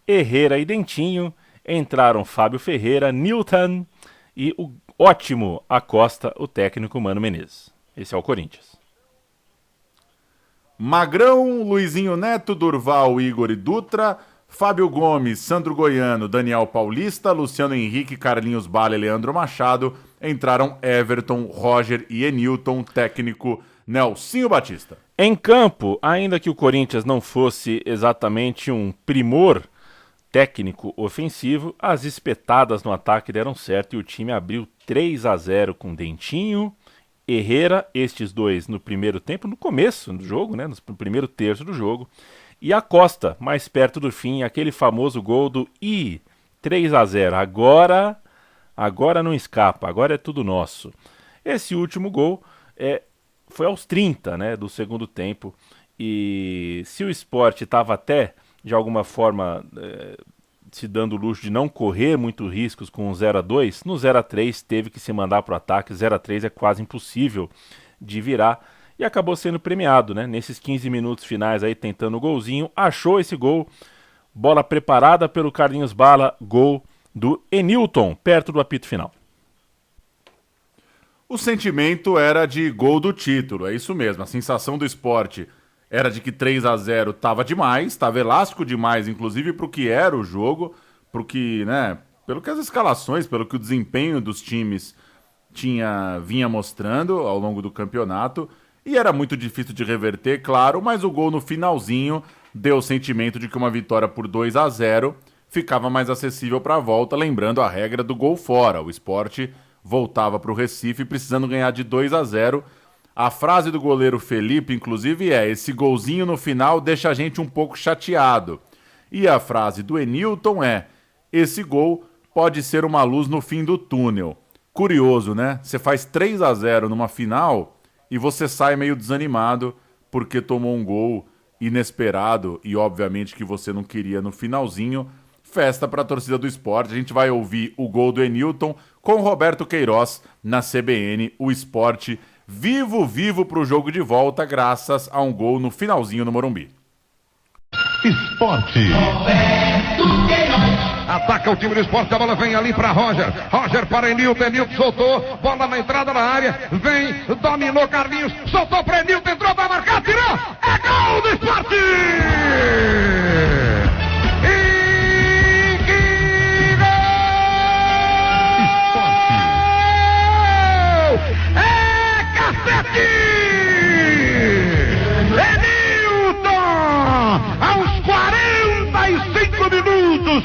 B: Herrera e Dentinho, entraram Fábio Ferreira, Newton e o ótimo Acosta, o técnico Mano Menezes. Esse é o Corinthians.
C: Magrão, Luizinho Neto, Durval, Igor e Dutra, Fábio Gomes, Sandro Goiano, Daniel Paulista, Luciano Henrique, Carlinhos Bala e Leandro Machado, entraram Everton, Roger e Enilton, técnico Nelsinho Batista.
B: Em campo, ainda que o Corinthians não fosse exatamente um primor técnico ofensivo, as espetadas no ataque deram certo e o time abriu 3-0 com Dentinho, Herrera, estes dois no primeiro tempo, no começo do jogo, né, no primeiro terço do jogo, e a Costa, mais perto do fim, aquele famoso gol do 3-0, agora não escapa, agora é tudo nosso. Esse último gol foi aos 30, né, do segundo tempo, e se o Sport estava até, de alguma forma, se dando o luxo de não correr muitos riscos com o 0-2, no 0-3 teve que se mandar para o ataque, 0-3 é quase impossível de virar, e acabou sendo premiado, né, nesses 15 minutos finais aí tentando o golzinho, achou esse gol, bola preparada pelo Carlinhos Bala, gol do Enilton, perto do apito final.
C: O sentimento era de gol do título, é isso mesmo. A sensação do Sport era de que 3-0 estava demais, estava elástico demais, inclusive para o que era o jogo, pelo que as escalações, pelo que o desempenho dos times vinha mostrando ao longo do campeonato. E era muito difícil de reverter, claro, mas o gol no finalzinho deu o sentimento de que uma vitória por 2-0 ficava mais acessível para a volta, lembrando a regra do gol fora. O Sport voltava para o Recife precisando ganhar de 2-0. A frase do goleiro Felipe, inclusive, esse golzinho no final deixa a gente um pouco chateado. E a frase do Enilton esse gol pode ser uma luz no fim do túnel. Curioso, né? Você faz 3-0 numa final e você sai meio desanimado porque tomou um gol inesperado e obviamente que você não queria no finalzinho. Festa para a torcida do Sport. A gente vai ouvir o gol do Enilton com o Roberto Queiroz na CBN. O Sport vivo para o jogo de volta graças a um gol no finalzinho no Morumbi.
L: Esporte.
D: Ataca o time do Sport, a bola vem ali para Roger. Roger para Enilton, Enilton soltou, bola na entrada da área, vem, dominou Carlinhos, soltou para Enilton, entrou para marcar, tirou, é gol do Sport! Aos 45 minutos,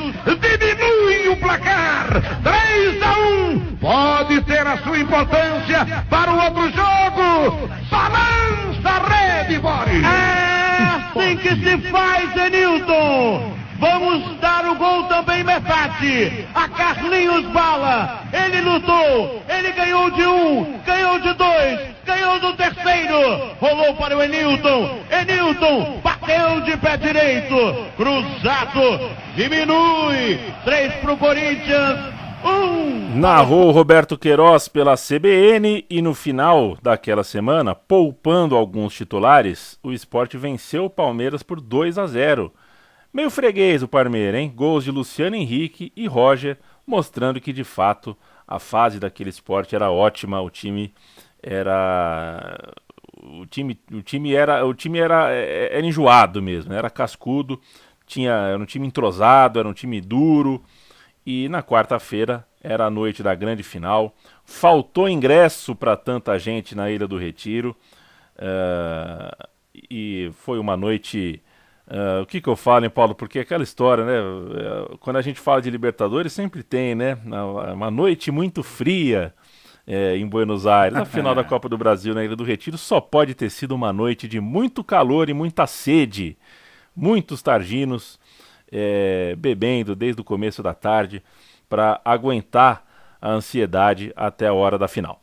D: diminui o placar, 3-1, pode ter a sua importância para o outro jogo, balança a rede, Boris.
M: É assim que se faz, Enilton. Vamos dar o gol também, metade. A Carlinhos Bala. Ele lutou. Ele ganhou de um. Ganhou de dois. Ganhou do terceiro. Rolou para o Enilton. Enilton bateu de pé direito. Cruzado. Diminui. 3 para o Corinthians. 1.
B: Narrou Roberto Queiroz pela CBN e no final daquela semana, poupando alguns titulares, o Sport venceu o Palmeiras por 2-0. Meio freguês o Palmeiras, hein? Gols de Luciano Henrique e Roger, mostrando que de fato a fase daquele Sport era ótima, o time era enjoado mesmo, era cascudo, era um time entrosado, era um time duro. E na quarta-feira era a noite da grande final. Faltou ingresso para tanta gente na Ilha do Retiro. E foi uma noite... o que eu falo, hein, Paulo? Porque aquela história, né? Quando a gente fala de Libertadores, sempre tem, né? Uma noite muito fria em Buenos Aires. Na final da Copa do Brasil, na Ilha do Retiro, só pode ter sido uma noite de muito calor e muita sede. Muitos targinos bebendo desde o começo da tarde para aguentar a ansiedade até a hora da final.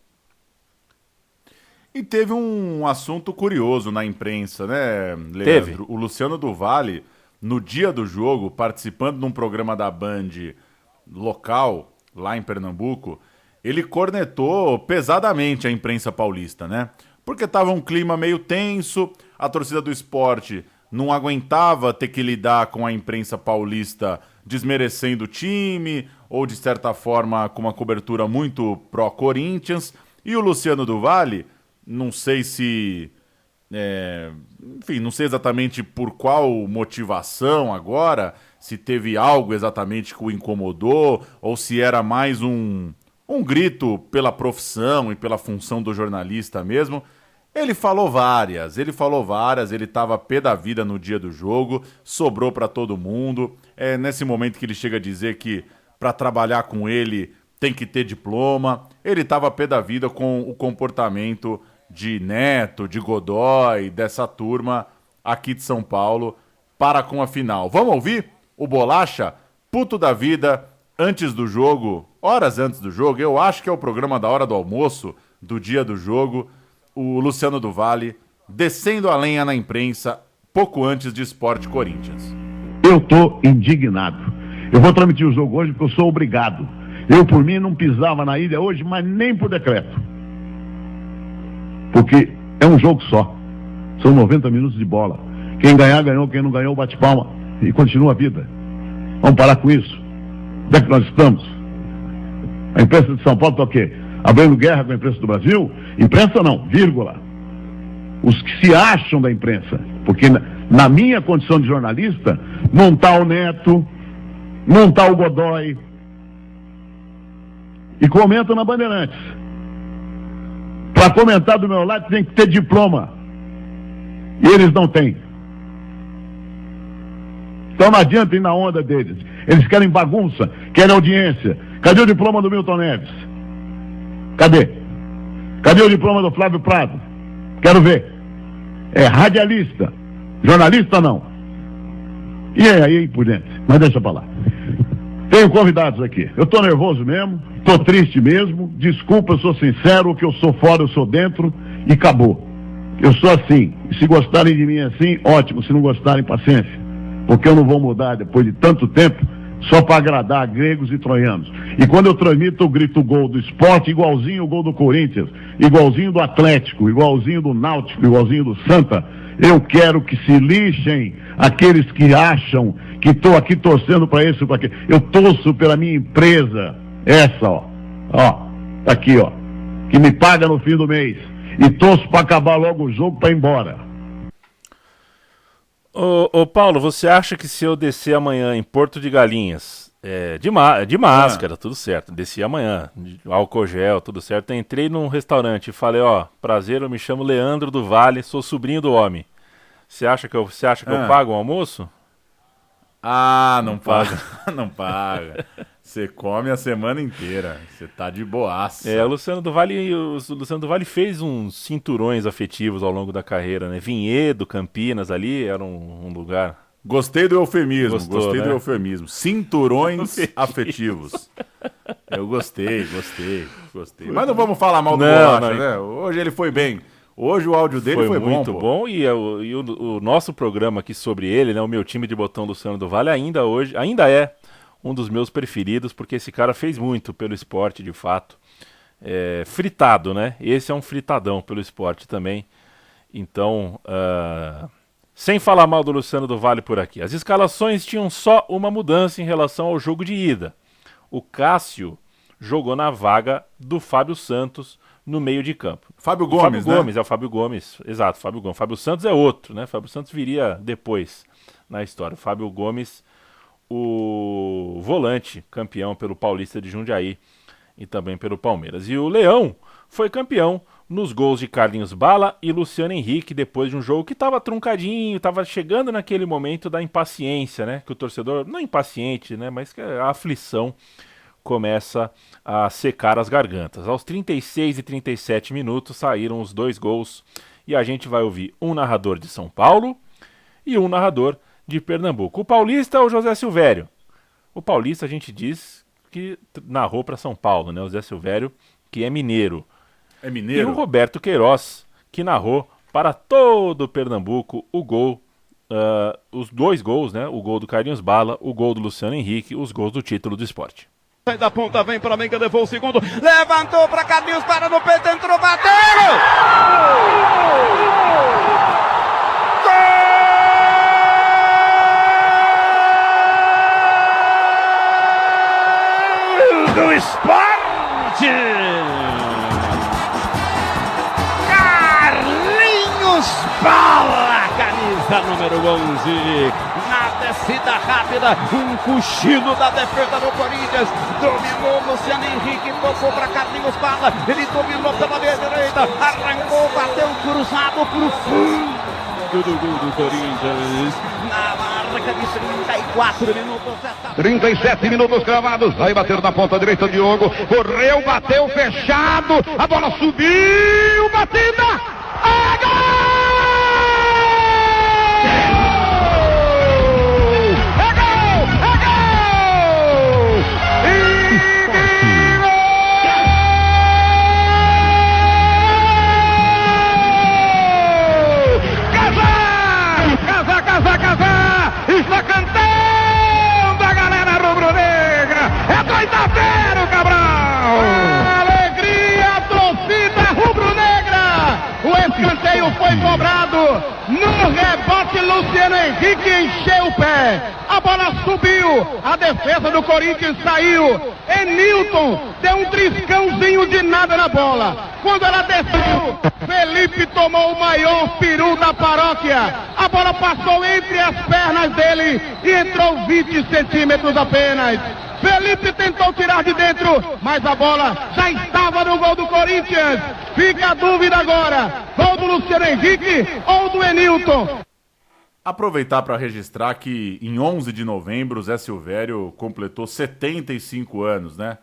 C: E teve um assunto curioso na imprensa, né, Leandro?
B: Teve.
C: O Luciano do Vale, no dia do jogo, participando de um programa da Band local, lá em Pernambuco, ele cornetou pesadamente a imprensa paulista, né? Porque tava um clima meio tenso, a torcida do Sport não aguentava ter que lidar com a imprensa paulista desmerecendo o time, ou de certa forma com uma cobertura muito pró-Corinthians, e o Luciano do Vale... Não sei se... enfim, não sei exatamente por qual motivação agora, se teve algo exatamente que o incomodou, ou se era mais um um grito pela profissão e pela função do jornalista mesmo. Ele falou várias, ele estava pé da vida no dia do jogo, sobrou para todo mundo. É nesse momento que ele chega a dizer que para trabalhar com ele tem que ter diploma. Ele estava pé da vida com o comportamento de Neto, de Godoy, dessa turma aqui de São Paulo, para com a final. Vamos ouvir o Bolacha, puto da vida, antes do jogo, horas antes do jogo, eu acho que é o programa da hora do almoço, do dia do jogo, o Luciano do Vale descendo a lenha na imprensa, pouco antes de Sport Corinthians.
N: Eu tô indignado. Eu vou transmitir o jogo hoje porque eu sou obrigado. Eu, por mim, não pisava na ilha hoje, mas nem por decreto. Porque é um jogo só. São 90 minutos de bola. Quem ganhar, ganhou. Quem não ganhou, bate palma. E continua a vida. Vamos parar com isso. Onde é que nós estamos? A imprensa de São Paulo está o quê? Abrindo guerra com a imprensa do Brasil? Imprensa não, vírgula. Os que se acham da imprensa. Porque na minha condição de jornalista, não está o Neto, não está o Godoy. E comenta na Bandeirantes. Para comentar do meu lado tem que ter diploma. E eles não têm. Então não adianta ir na onda deles. Eles querem bagunça, querem audiência. Cadê o diploma do Milton Neves? Cadê? Cadê o diploma do Flávio Prado? Quero ver. É radialista. Jornalista não. E aí por dentro. Mas deixa pra lá. Tenho convidados aqui. Eu tô nervoso mesmo. Tô triste mesmo. Desculpa, eu sou sincero. O que eu sou fora, eu sou dentro. E acabou. Eu sou assim. Se gostarem de mim assim, ótimo. Se não gostarem, paciência. Porque eu não vou mudar depois de tanto tempo só para agradar gregos e troianos. E quando eu transmito, eu grito o gol do Sport, igualzinho o gol do Corinthians, igualzinho do Atlético, igualzinho do Náutico, igualzinho do Santa. Eu quero que se lixem aqueles que acham que estou aqui torcendo para esse ou para aquele. Eu torço pela minha empresa, essa, ó, tá aqui, ó, que me paga no fim do mês. E torço para acabar logo o jogo para ir embora.
B: Ô Paulo, você acha que se eu descer amanhã em Porto de Galinhas, de máscara, tudo certo, desci amanhã, álcool gel, tudo certo, entrei num restaurante e falei, ó, prazer, eu me chamo Leandro do Vale, sou sobrinho do homem. Você acha que eu pago o almoço?
C: Ah, não paga, não paga. Você come a semana inteira, você tá de boaça.
B: O Luciano do Vale fez uns cinturões afetivos ao longo da carreira, né? Vinhedo, Campinas ali, era um lugar...
C: Gostei do eufemismo,
B: Gostou, né?
C: do eufemismo. Cinturões afetivos. Eu gostei. Mas não vamos falar mal do Bolacha, né? Hoje ele foi bem. Hoje o áudio dele foi
B: muito bom e o nosso programa aqui sobre ele, né, o meu time de botão Luciano do Vale, ainda é um dos meus preferidos, porque esse cara fez muito pelo esporte, de fato. Fritado, né? Esse é um fritadão pelo esporte também. Então, sem falar mal do Luciano do Vale por aqui. As escalações tinham só uma mudança em relação ao jogo de ida. O Cássio jogou na vaga do Fábio Santos no meio de campo.
C: Fábio Gomes, né?
B: É o Fábio Gomes, exato, Fábio Gomes. Fábio Santos é outro, né? Fábio Santos viria depois na história. Fábio Gomes, o volante, campeão pelo Paulista de Jundiaí e também pelo Palmeiras. E o Leão foi campeão nos gols de Carlinhos Bala e Luciano Henrique, depois de um jogo que estava truncadinho, estava chegando naquele momento da impaciência, né? Que o torcedor, não impaciente, né? Mas que a aflição começa a secar as gargantas. Aos 36 e 37 minutos saíram os dois gols e a gente vai ouvir um narrador de São Paulo e um narrador de Pernambuco. O paulista é o José Silvério. O paulista a gente diz que narrou para São Paulo, né? O José Silvério, que é mineiro.
C: É mineiro?
B: E o Roberto Queiroz, que narrou para todo o Pernambuco o gol, os dois gols, né? O gol do Carlinhos Bala, o gol do Luciano Henrique, os gols do título do esporte.
M: Sai da ponta, vem para Menga, levou o segundo, levantou para Carlinhos, para no peito, entrou, bateu! Gol do esporte! Carlinhos Bala, camisa número 11, na descida rápida, um cochilo da defesa do Corinthians, dominou Luciano Henrique, tocou para Carlinhos Bala, ele dominou pela meia direita, arrancou, bateu cruzado pro fundo do gol do Corinthians, na marca de 34 minutos.
D: 37 minutos cravados, aí bateu na ponta direita Diogo, correu, bateu, fechado, a bola subiu, batida, é gol! Está cantando a galera rubro-negra, é 2-0, Cabral!
M: Alegria, torcida rubro-negra! O escanteio foi cobrado, no rebote Luciano Henrique encheu o pé, a bola subiu, a defesa do Corinthians saiu, Nilton deu um triscãozinho de nada na bola, quando ela desceu, Felipe tomou o maior peru da paróquia, a bola passou entre as pernas dele e entrou 20 centímetros apenas. Felipe tentou tirar de dentro, mas a bola já estava no gol do Corinthians. Fica a dúvida agora, gol do Luciano Henrique ou do Nilton?
C: Aproveitar para registrar que em 11 de novembro o Zé Silvério completou 75 anos, né?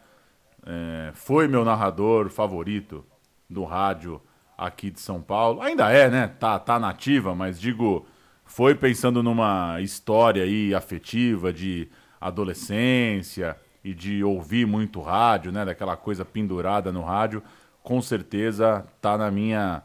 C: Foi meu narrador favorito do rádio aqui de São Paulo. Ainda é, né? Tá nativa, mas digo, foi pensando numa história aí afetiva de adolescência e de ouvir muito rádio, né? Daquela coisa pendurada no rádio. Com certeza tá na minha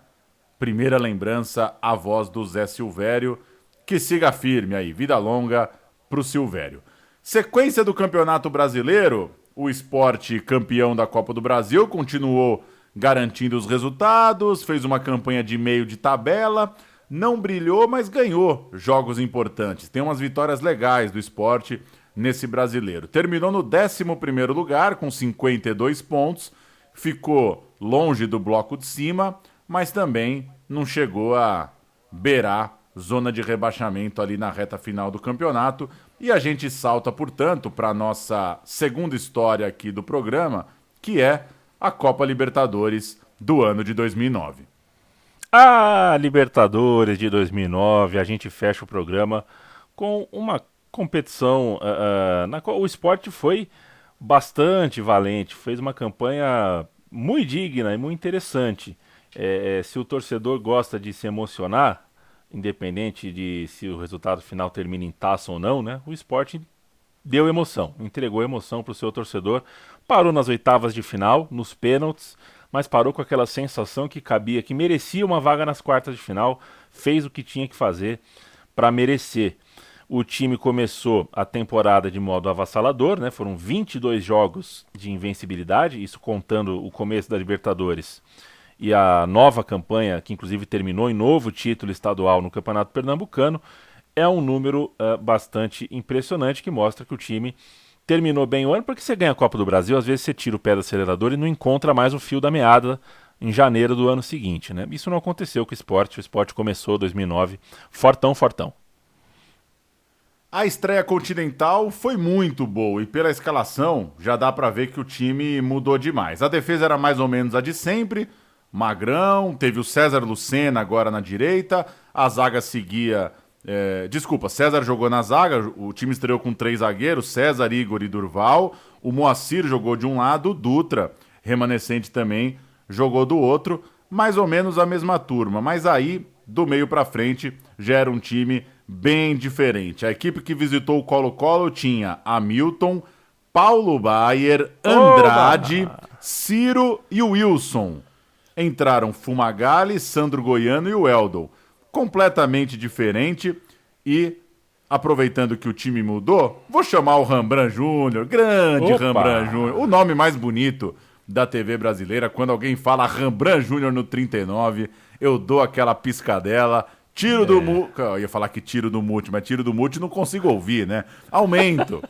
C: primeira lembrança a voz do Zé Silvério. Que siga firme aí, vida longa pro Silvério. Sequência do Campeonato Brasileiro, o Sport, campeão da Copa do Brasil, continuou garantindo os resultados, fez uma campanha de meio de tabela, não brilhou, mas ganhou jogos importantes. Tem umas vitórias legais do Sport nesse brasileiro. Terminou no 11º lugar, com 52 pontos, ficou longe do bloco de cima, mas também não chegou a beirar zona de rebaixamento ali na reta final do campeonato. E a gente salta, portanto, para a nossa segunda história aqui do programa, que é a Copa Libertadores do ano de 2009.
B: A Libertadores de 2009, a gente fecha o programa com uma competição na qual o Sport foi bastante valente, fez uma campanha muito digna e muito interessante. Se o torcedor gosta de se emocionar, independente de se o resultado final termina em taça ou não, né? O Sport deu emoção, entregou emoção para o seu torcedor, parou nas oitavas de final, nos pênaltis, mas parou com aquela sensação que cabia, que merecia uma vaga nas quartas de final, fez o que tinha que fazer para merecer. O time começou a temporada de modo avassalador, né? Foram 22 jogos de invencibilidade, isso contando o começo da Libertadores. E a nova campanha, que inclusive terminou em novo título estadual no Campeonato Pernambucano, é um número bastante impressionante, que mostra que o time terminou bem o ano, porque você ganha a Copa do Brasil, às vezes você tira o pé do acelerador e não encontra mais o fio da meada em janeiro do ano seguinte, né? Isso não aconteceu com o Sport começou 2009 fortão.
C: A estreia continental foi muito boa e pela escalação já dá para ver que o time mudou demais. A defesa era mais ou menos a de sempre, Magrão, teve o César Lucena agora na direita, a zaga seguia... César jogou na zaga, o time estreou com 3 zagueiros, César, Igor e Durval, o Moacir jogou de um lado, o Dutra, remanescente também, jogou do outro, mais ou menos a mesma turma, mas aí, do meio pra frente, já era um time bem diferente. A equipe que visitou o Colo-Colo tinha Hamilton, Paulo Baier, Andrade, Ciro e Wilson. Entraram Fumagalli, Sandro Goiano e o Eldon. Completamente diferente e, aproveitando que o time mudou, vou chamar o Rembrandt Júnior, grande Rembrandt Júnior, o nome mais bonito da TV brasileira. Quando alguém fala Rembrandt Júnior no 39, eu dou aquela piscadela, tiro do mute, eu ia falar que tiro do mute, mas tiro do mute não consigo ouvir, né? Aumento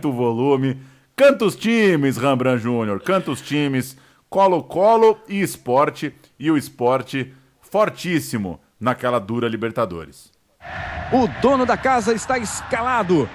C: o volume, canta os times, Rembrandt Júnior, canta os times, Colo-Colo e Sport, e o Sport fortíssimo naquela dura Libertadores.
O: O dono da casa está escalado.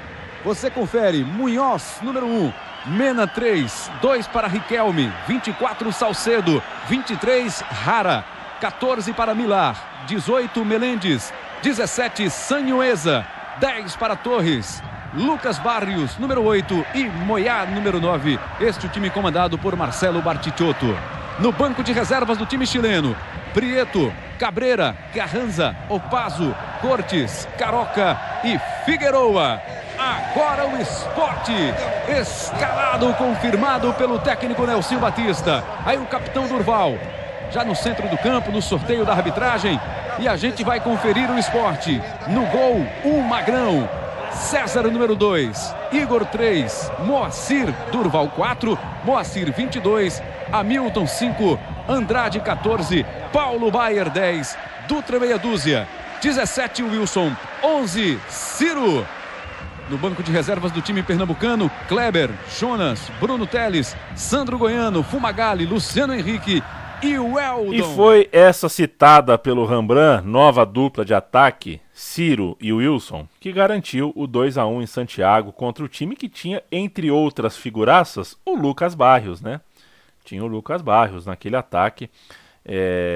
O: Você confere. Munhoz, número 1. Mena, 3. 2 para Riquelme. 24, Salcedo. 23, Rara. 14 para Milar. 18, Melendes. 17, Sanhueza. 10 para Torres. Lucas Barrios, número 8. E Moyá, número 9. Este o time comandado por Marcelo Bartichotto. No banco de reservas do time chileno, Prieto, Cabreira, Carranza, Opazo, Cortes, Caroca e Figueroa. Agora o Sport, escalado, confirmado pelo técnico Nelson Batista. Aí o capitão Durval, já no centro do campo, no sorteio da arbitragem. E a gente vai conferir o Sport. No gol, o Magrão. César, número 2. Igor, 3. Moacir, Durval, 4. Moacir, 22. Hamilton, 5. Andrade, 14. Paulo Baier, 10. Dutra, meia dúzia. 17, Wilson. 11, Ciro. No banco de reservas do time pernambucano, Kleber, Jonas, Bruno Teles, Sandro Goiano, Fumagalli, Luciano Henrique e o Weldon.
B: E foi essa citada pelo Rembrandt, nova dupla de ataque, Ciro e Wilson, que garantiu o 2-1 em Santiago contra o time que tinha, entre outras figuraças, o Lucas Barrios, né? Tinha o Lucas Barrios naquele ataque.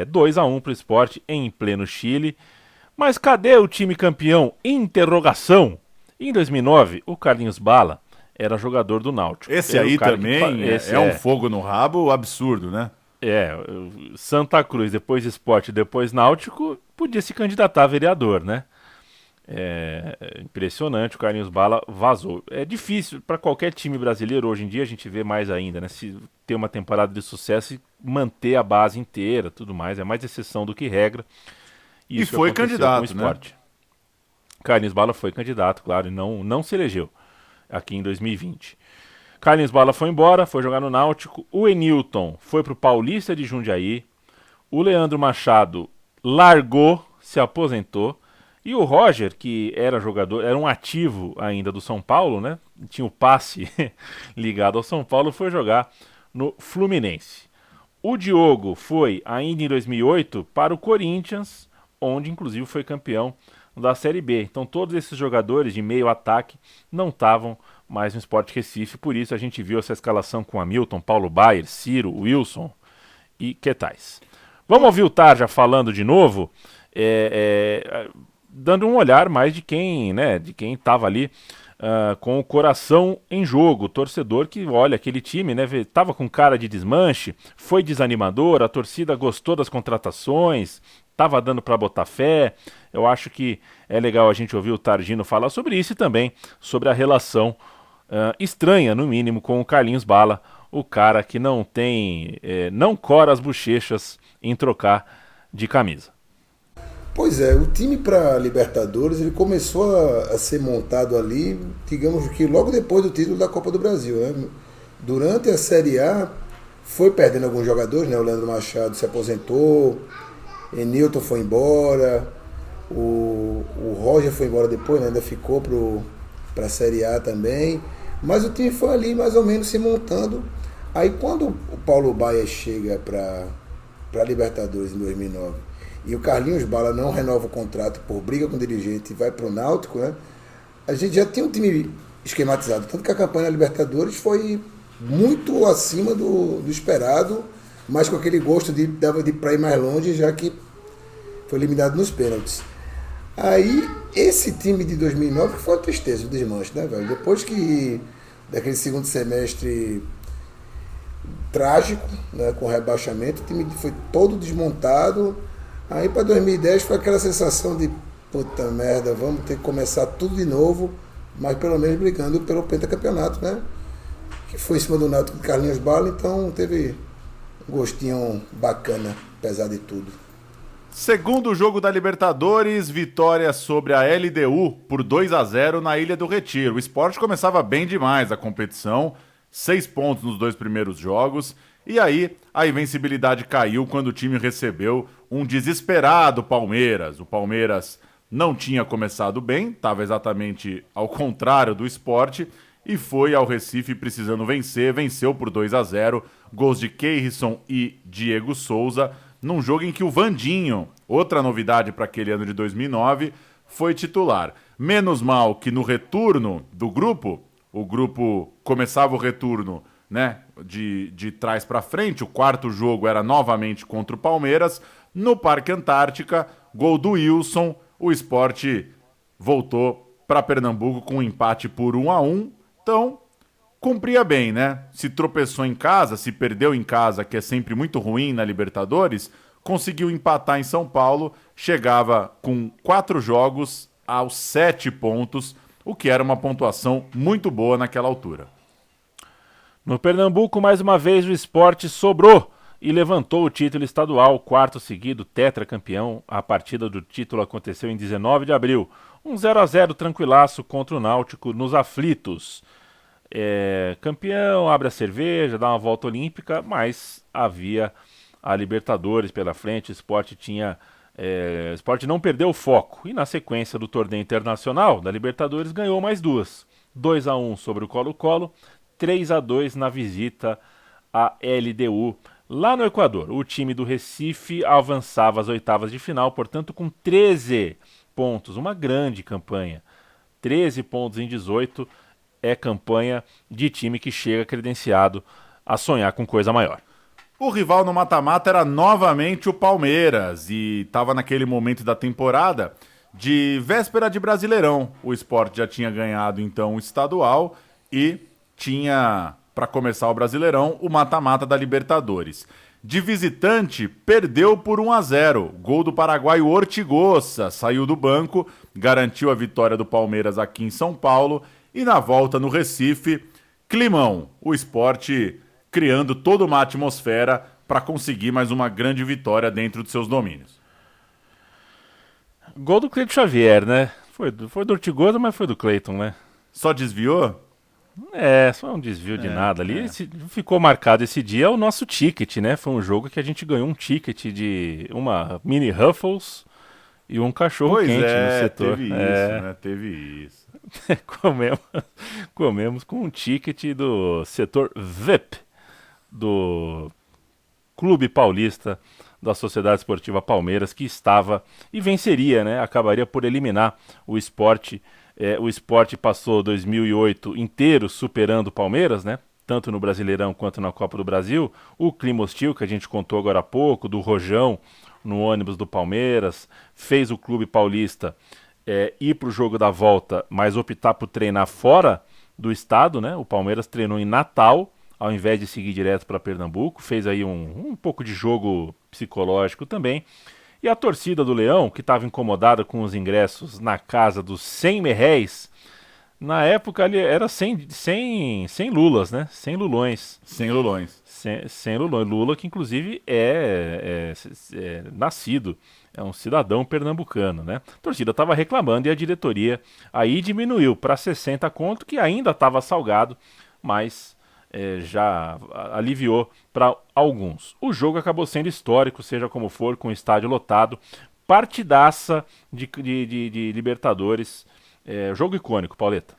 B: 2-1 para o Sport em pleno Chile. Mas cadê o time campeão? Interrogação. Em 2009, o Carlinhos Bala era jogador do Náutico.
C: Esse aí também um fogo no rabo absurdo, né?
B: Santa Cruz, depois Sport, depois Náutico, podia se candidatar a vereador, né? Impressionante, o Carlinhos Bala vazou. É difícil para qualquer time brasileiro, hoje em dia a gente vê mais ainda, né? Se ter uma temporada de sucesso e manter a base inteira, tudo mais, é mais exceção do que regra.
C: E foi candidato, né?
B: Carlinhos Bala foi candidato, claro, e não se elegeu aqui em 2020. Carlinhos Bala foi embora, foi jogar no Náutico. O Enilton foi pro Paulista de Jundiaí. O Leandro Machado largou, se aposentou. E o Roger, que era jogador, era um ativo ainda do São Paulo, né? Tinha o passe ligado ao São Paulo, foi jogar no Fluminense. O Diogo foi, ainda em 2008, para o Corinthians, onde inclusive foi campeão da Série B. Então todos esses jogadores de meio ataque não estavam mais no Sport Recife, por isso a gente viu essa escalação com Hamilton, Paulo Baier, Ciro, Wilson e que tais. Vamos ouvir o Tarja falando de novo, dando um olhar mais de quem estava ali com o coração em jogo, o torcedor que olha aquele time, né, estava com cara de desmanche, foi desanimador, a torcida gostou das contratações, estava dando para botar fé. Eu acho que é legal a gente ouvir o Targino falar sobre isso e também sobre a relação estranha, no mínimo, com o Carlinhos Bala, o cara que não cora as bochechas em trocar de camisa.
E: Pois é, o time para Libertadores ele começou a ser montado ali, digamos que logo depois do título da Copa do Brasil, né? Durante a Série A foi perdendo alguns jogadores, né? O Leandro Machado se aposentou, Enilton foi embora, o Roger foi embora depois, né? Ainda ficou para a Série A também, mas o time foi ali mais ou menos se montando. Aí quando o Paulo Baier chega para Libertadores em 2009 e o Carlinhos Bala não renova o contrato por briga com o dirigente e vai para o Náutico, né? A gente já tinha um time esquematizado, tanto que a campanha da Libertadores foi muito acima do esperado, mas com aquele gosto de ir mais longe, já que foi eliminado nos pênaltis. Aí, esse time de 2009 foi uma tristeza, o desmanche, né, velho? Depois daquele segundo semestre trágico, né, com rebaixamento, o time foi todo desmontado. Aí, para 2010, foi aquela sensação de puta merda, vamos ter que começar tudo de novo, mas pelo menos brigando pelo pentacampeonato, né? Que foi em cima do Náutico de Carlinhos Bala, então teve um gostinho bacana, apesar de tudo.
C: Segundo jogo da Libertadores, vitória sobre a LDU por 2-0 na Ilha do Retiro. O Sport começava bem demais a competição, 6 pontos nos 2 primeiros jogos, e aí a invencibilidade caiu quando o time recebeu um desesperado Palmeiras. O Palmeiras não tinha começado bem, estava exatamente ao contrário do Sport, e foi ao Recife precisando vencer, venceu por 2-0, gols de Keirson e Diego Souza, num jogo em que o Vandinho, outra novidade para aquele ano de 2009, foi titular. Menos mal que no retorno do grupo, o grupo começava o retorno, né, de trás para frente, o quarto jogo era novamente contra o Palmeiras, no Parque Antártica, gol do Wilson, o Sport voltou para Pernambuco com um empate por 1-1, então cumpria bem, né? Se tropeçou em casa, se perdeu em casa, que é sempre muito ruim na Libertadores, conseguiu empatar em São Paulo, chegava com 4 jogos aos 7 pontos, o que era uma pontuação muito boa naquela altura.
B: No Pernambuco, mais uma vez, o Sport sobrou e levantou o título estadual, quarto seguido, tetracampeão. A partida do título aconteceu em 19 de abril. Um 0-0 tranquilaço contra o Náutico nos aflitos. Campeão, abre a cerveja, dá uma volta olímpica, mas havia a Libertadores pela frente. O Sport o Sport não perdeu o foco e na sequência do torneio internacional da Libertadores ganhou mais 2. 2-1 sobre o Colo-Colo, 3-2 na visita à LDU lá no Equador. O time do Recife avançava às oitavas de final, portanto com 13 pontos, uma grande campanha. 13 pontos em 18 é campanha de time que chega credenciado a sonhar com coisa maior.
C: O rival no mata-mata era novamente o Palmeiras e estava naquele momento da temporada de véspera de Brasileirão. O Sport já tinha ganhado então o estadual e tinha, para começar o Brasileirão, o mata-mata da Libertadores. De visitante, perdeu por 1-0. Gol do paraguaio Ortigosa, saiu do banco, garantiu a vitória do Palmeiras aqui em São Paulo e na volta no Recife, climão. O Sport criando toda uma atmosfera para conseguir mais uma grande vitória dentro de seus domínios.
B: Gol do Cleiton Xavier, né? Foi do Ortigosa, mas foi do Cleiton, né?
C: Só desviou?
B: Só um desvio de nada ali. Ficou marcado esse dia o nosso ticket, né? Foi um jogo que a gente ganhou um ticket de uma mini Ruffles e um cachorro quente no setor.
C: Teve isso, né? Teve isso.
B: Comemos com um ticket do setor VIP do Clube Paulista da Sociedade Esportiva Palmeiras, que estava e venceria, né? Acabaria por eliminar o Sport. O Sport passou 2008 inteiro superando o Palmeiras, né? Tanto no Brasileirão quanto na Copa do Brasil. O clima hostil que a gente contou agora há pouco, do Rojão no ônibus do Palmeiras, fez o Clube Paulista ir para o jogo da volta, mas optar por treinar fora do estado, né? O Palmeiras treinou em Natal, ao invés de seguir direto para Pernambuco, fez aí um pouco de jogo psicológico também. E a torcida do Leão, que estava incomodada com os ingressos na casa dos 100 merréis, na época ali era 100 lulas, né? 100 lulões.
C: 100 lulões.
B: 100 lulões. Lula, que inclusive é nascido, é um cidadão pernambucano, né? A torcida estava reclamando e a diretoria aí diminuiu para 60 conto, que ainda estava salgado, mas já aliviou para alguns. O jogo acabou sendo histórico, seja como for, com o estádio lotado, partidaça de Libertadores, jogo icônico, Pauleta.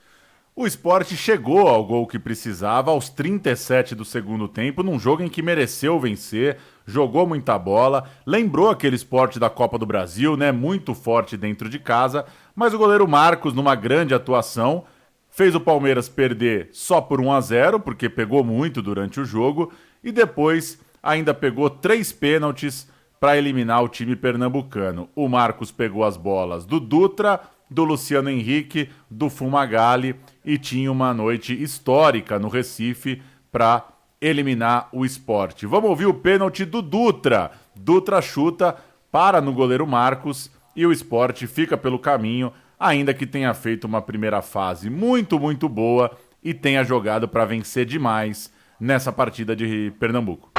C: O Sport chegou ao gol que precisava aos 37 do segundo tempo, num jogo em que mereceu vencer, jogou muita bola, lembrou aquele Sport da Copa do Brasil, né? Muito forte dentro de casa, mas o goleiro Marcos, numa grande atuação, fez o Palmeiras perder só por 1-0, porque pegou muito durante o jogo, e depois ainda pegou 3 pênaltis para eliminar o time pernambucano. O Marcos pegou as bolas do Dutra, do Luciano Henrique, do Fumagalli, e tinha uma noite histórica no Recife para eliminar o Sport. Vamos ouvir o pênalti do Dutra. Dutra chuta, para no goleiro Marcos, e o Sport fica pelo caminho, ainda que tenha feito uma primeira fase muito, muito boa e tenha jogado para vencer demais nessa partida de Pernambuco.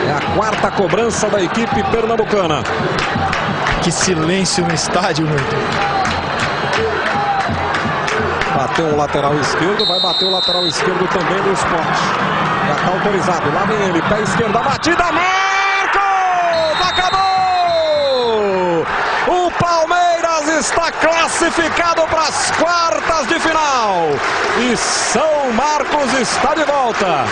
O: É a quarta cobrança da equipe pernambucana.
P: Que silêncio no estádio, meu Deus.
O: Bateu o lateral esquerdo, vai bater o lateral esquerdo também do Sport. Já está autorizado, lá vem ele, pé esquerdo, a batida, Marcos! Acabou! O Palmeiras está classificado para as quartas de final. E São Marcos está de volta.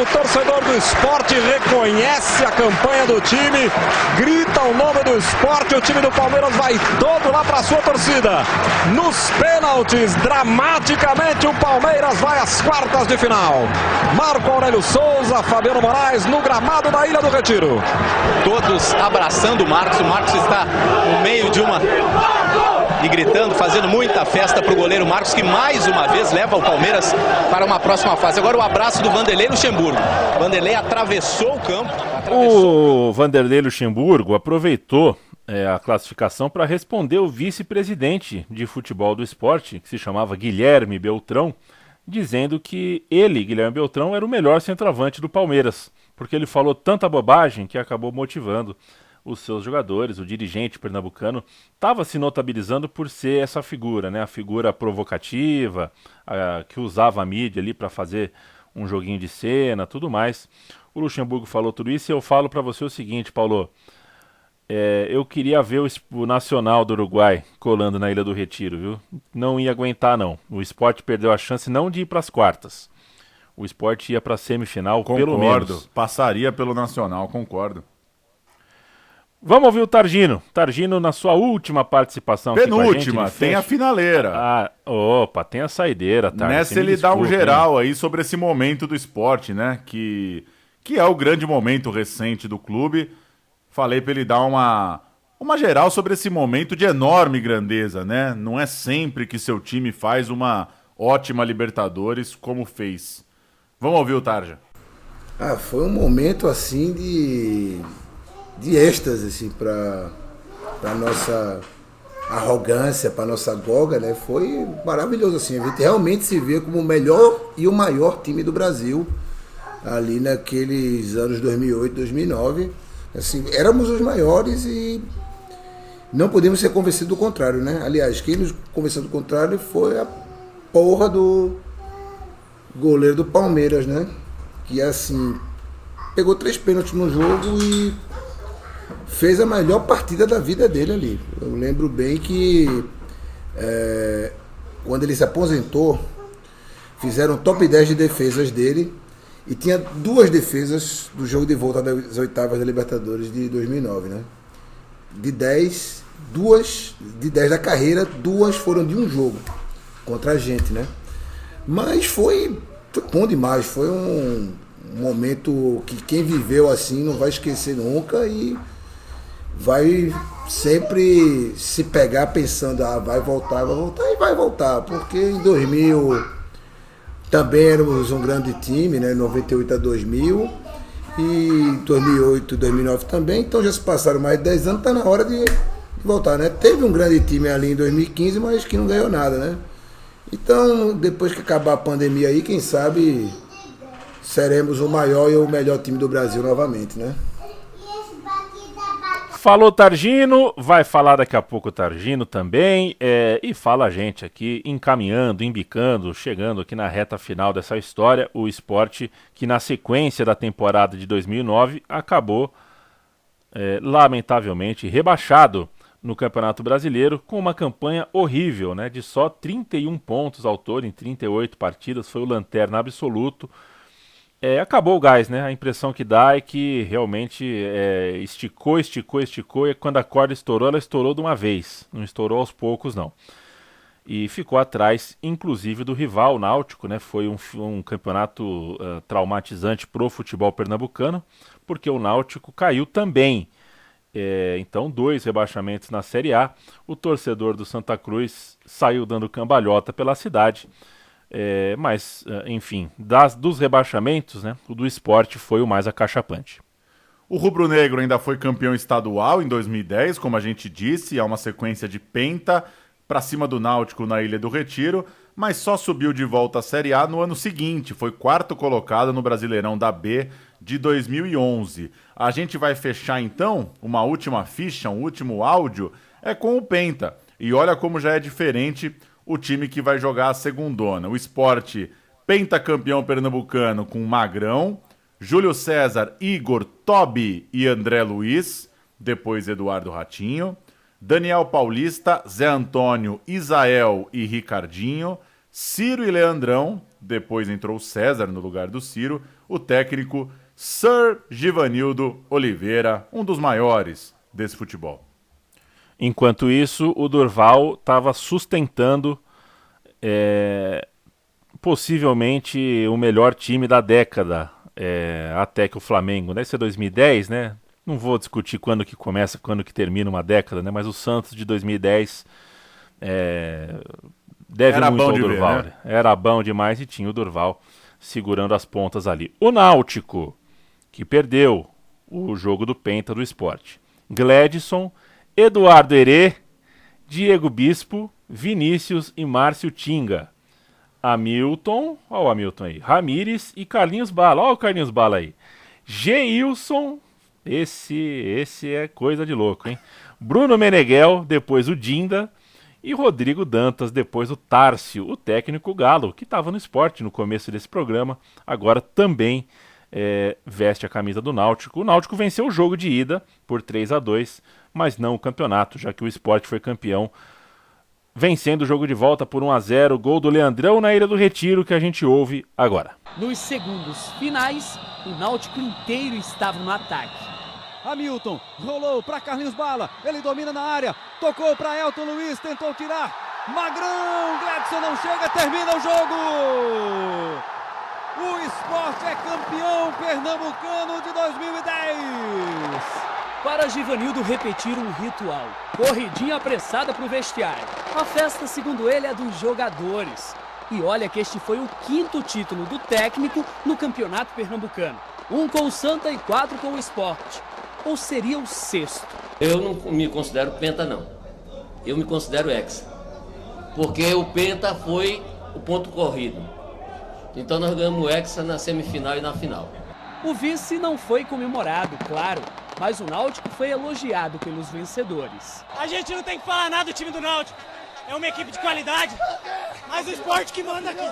O: O torcedor do Sport reconhece a campanha do time, grita o nome do Sport, o time do Palmeiras vai todo lá para a sua torcida. Nos pênaltis, dramaticamente o Palmeiras vai às quartas de final. Marco Aurélio Souza, Fabiano Moraes no gramado da Ilha do Retiro.
Q: Todos abraçando o Marcos está no meio de uma... e gritando, fazendo muita festa para o goleiro Marcos, que mais uma vez leva o Palmeiras para uma próxima fase. Agora o abraço do Vanderlei Luxemburgo. Vanderlei atravessou o campo.
B: O Vanderlei Luxemburgo aproveitou a classificação para responder o vice-presidente de futebol do Sport, que se chamava Guilherme Beltrão, dizendo que ele, Guilherme Beltrão, era o melhor centroavante do Palmeiras, porque ele falou tanta bobagem que acabou motivando os seus jogadores. O dirigente pernambucano estava se notabilizando por ser essa figura, né? A figura provocativa, que usava a mídia ali para fazer um joguinho de cena, tudo mais. O Luxemburgo falou tudo isso e eu falo para você o seguinte, Paulo. Eu queria ver o Nacional do Uruguai colando na Ilha do Retiro, viu? Não ia aguentar, não. O Sport perdeu a chance não de ir para as quartas. O Sport ia para a semifinal, pelo menos.
C: Passaria pelo Nacional, concordo.
B: Vamos ouvir o Targino. Targino na sua última participação.
C: Penúltima, tem a finaleira.
B: Opa, tem a saideira, Targino.
C: Nessa ele dá um geral aí sobre esse momento do Sport, né? Que é o grande momento recente do clube. Falei para ele dar uma geral sobre esse momento de enorme grandeza, né? Não é sempre que seu time faz uma ótima Libertadores como fez. Vamos ouvir o Tarja.
E: Foi um momento assim de êxtase assim, para nossa arrogância, para nossa goga, né? Foi maravilhoso assim. A gente realmente se vê como o melhor e o maior time do Brasil ali naqueles anos 2008, 2009. Assim, éramos os maiores e não podemos ser convencidos do contrário, né? Aliás, quem nos convenceu do contrário foi a porra do goleiro do Palmeiras, né? Que assim pegou 3 pênaltis no jogo e fez a melhor partida da vida dele ali. Eu lembro bem que quando ele se aposentou, fizeram top 10 de defesas dele e tinha 2 defesas do jogo de volta das oitavas da Libertadores de 2009, né? De 10 da carreira, 2 foram de um jogo contra a gente, né? Mas foi bom demais, foi um momento que quem viveu assim não vai esquecer nunca e vai sempre se pegar pensando, vai voltar e vai voltar, porque em 2000 também éramos um grande time, né, 98 a 2000 e 2008, 2009 também, então já se passaram mais de 10 anos, tá na hora de voltar, né? Teve um grande time ali em 2015, mas que não ganhou nada, né? Então, depois que acabar a pandemia aí, quem sabe seremos o maior e o melhor time do Brasil novamente, né?
B: Falou Targino, vai falar daqui a pouco o Targino também, e fala a gente aqui, encaminhando, embicando, chegando aqui na reta final dessa história, o Sport que na sequência da temporada de 2009 acabou, lamentavelmente, rebaixado no Campeonato Brasileiro com uma campanha horrível, né, de só 31 pontos ao todo em 38 partidas, foi o lanterna absoluto. Acabou o gás, né? A impressão que dá é que realmente esticou, e quando a corda estourou, ela estourou de uma vez. Não estourou aos poucos, não. E ficou atrás, inclusive, do rival, o Náutico, né? Foi um campeonato traumatizante pro futebol pernambucano, porque o Náutico caiu também. Então, 2 rebaixamentos na Série A. O torcedor do Santa Cruz saiu dando cambalhota pela cidade. Mas, enfim, dos rebaixamentos, né, o do Sport foi o mais acachapante.
C: O rubro-negro ainda foi campeão estadual em 2010, como a gente disse, há uma sequência de penta para cima do Náutico na Ilha do Retiro, mas só subiu de volta à Série A no ano seguinte, foi 4º colocado no Brasileirão da B de 2011. A gente vai fechar então uma última ficha, um último áudio, com o penta, e olha como já é diferente o time que vai jogar a segundona. O Sport, pentacampeão pernambucano com Magrão, Júlio César, Igor, Tobi e André Luiz, depois Eduardo Ratinho. Daniel Paulista, Zé Antônio, Isael e Ricardinho, Ciro e Leandrão, depois entrou o César no lugar do Ciro, o técnico Sir Givanildo Oliveira, um dos maiores desse futebol.
B: Enquanto isso, o Durval estava sustentando possivelmente o melhor time da década, até que o Flamengo, deve ser 2010, né? Não vou discutir quando que começa, quando que termina uma década, né? Mas o Santos de 2010 deve
C: Era
B: muito
C: bom
B: ao
C: de ver,
B: Durval.
C: né?
B: Era bom demais e tinha o Durval segurando as pontas ali. O Náutico, que perdeu o jogo do Penta do Sport. Gledson, Eduardo Herê, Diego Bispo, Vinícius e Márcio Tinga. Hamilton, olha o Hamilton aí, Ramires e Carlinhos Bala, olha o Carlinhos Bala aí. Geilson, esse é coisa de louco, hein? Bruno Meneghel, depois o Dinda, e Rodrigo Dantas, depois o Tárcio, o técnico galo, que estava no Sport no começo desse programa, agora também veste a camisa do Náutico. O Náutico venceu o jogo de ida por 3-2, mas não o campeonato, já que o Sport foi campeão, vencendo o jogo de volta por 1-0, gol do Leandrão na Ilha do Retiro, que a gente ouve agora.
F: Nos segundos finais, o Náutico inteiro estava no ataque.
O: Hamilton rolou para Carlinhos Bala, ele domina na área, tocou para Elton Luiz, tentou tirar, Magrão, Gledson não chega, termina o jogo! O Sport é campeão pernambucano de 2010!
F: Para Givanildo repetir um ritual, corridinha apressada para o vestiário. A festa, segundo ele, é dos jogadores. E olha que este foi o 5º título do técnico no campeonato pernambucano. 1 com o Santa e 4 com o Sport. Ou seria o 6º?
R: Eu não me considero penta, não. Eu me considero hexa. Porque o penta foi o ponto corrido. Então nós ganhamos o hexa na semifinal e na final.
F: O vice não foi comemorado, claro, mas o Náutico foi elogiado pelos vencedores.
S: A gente não tem que falar nada do time do Náutico. É uma equipe de qualidade, mas o Sport que manda aqui.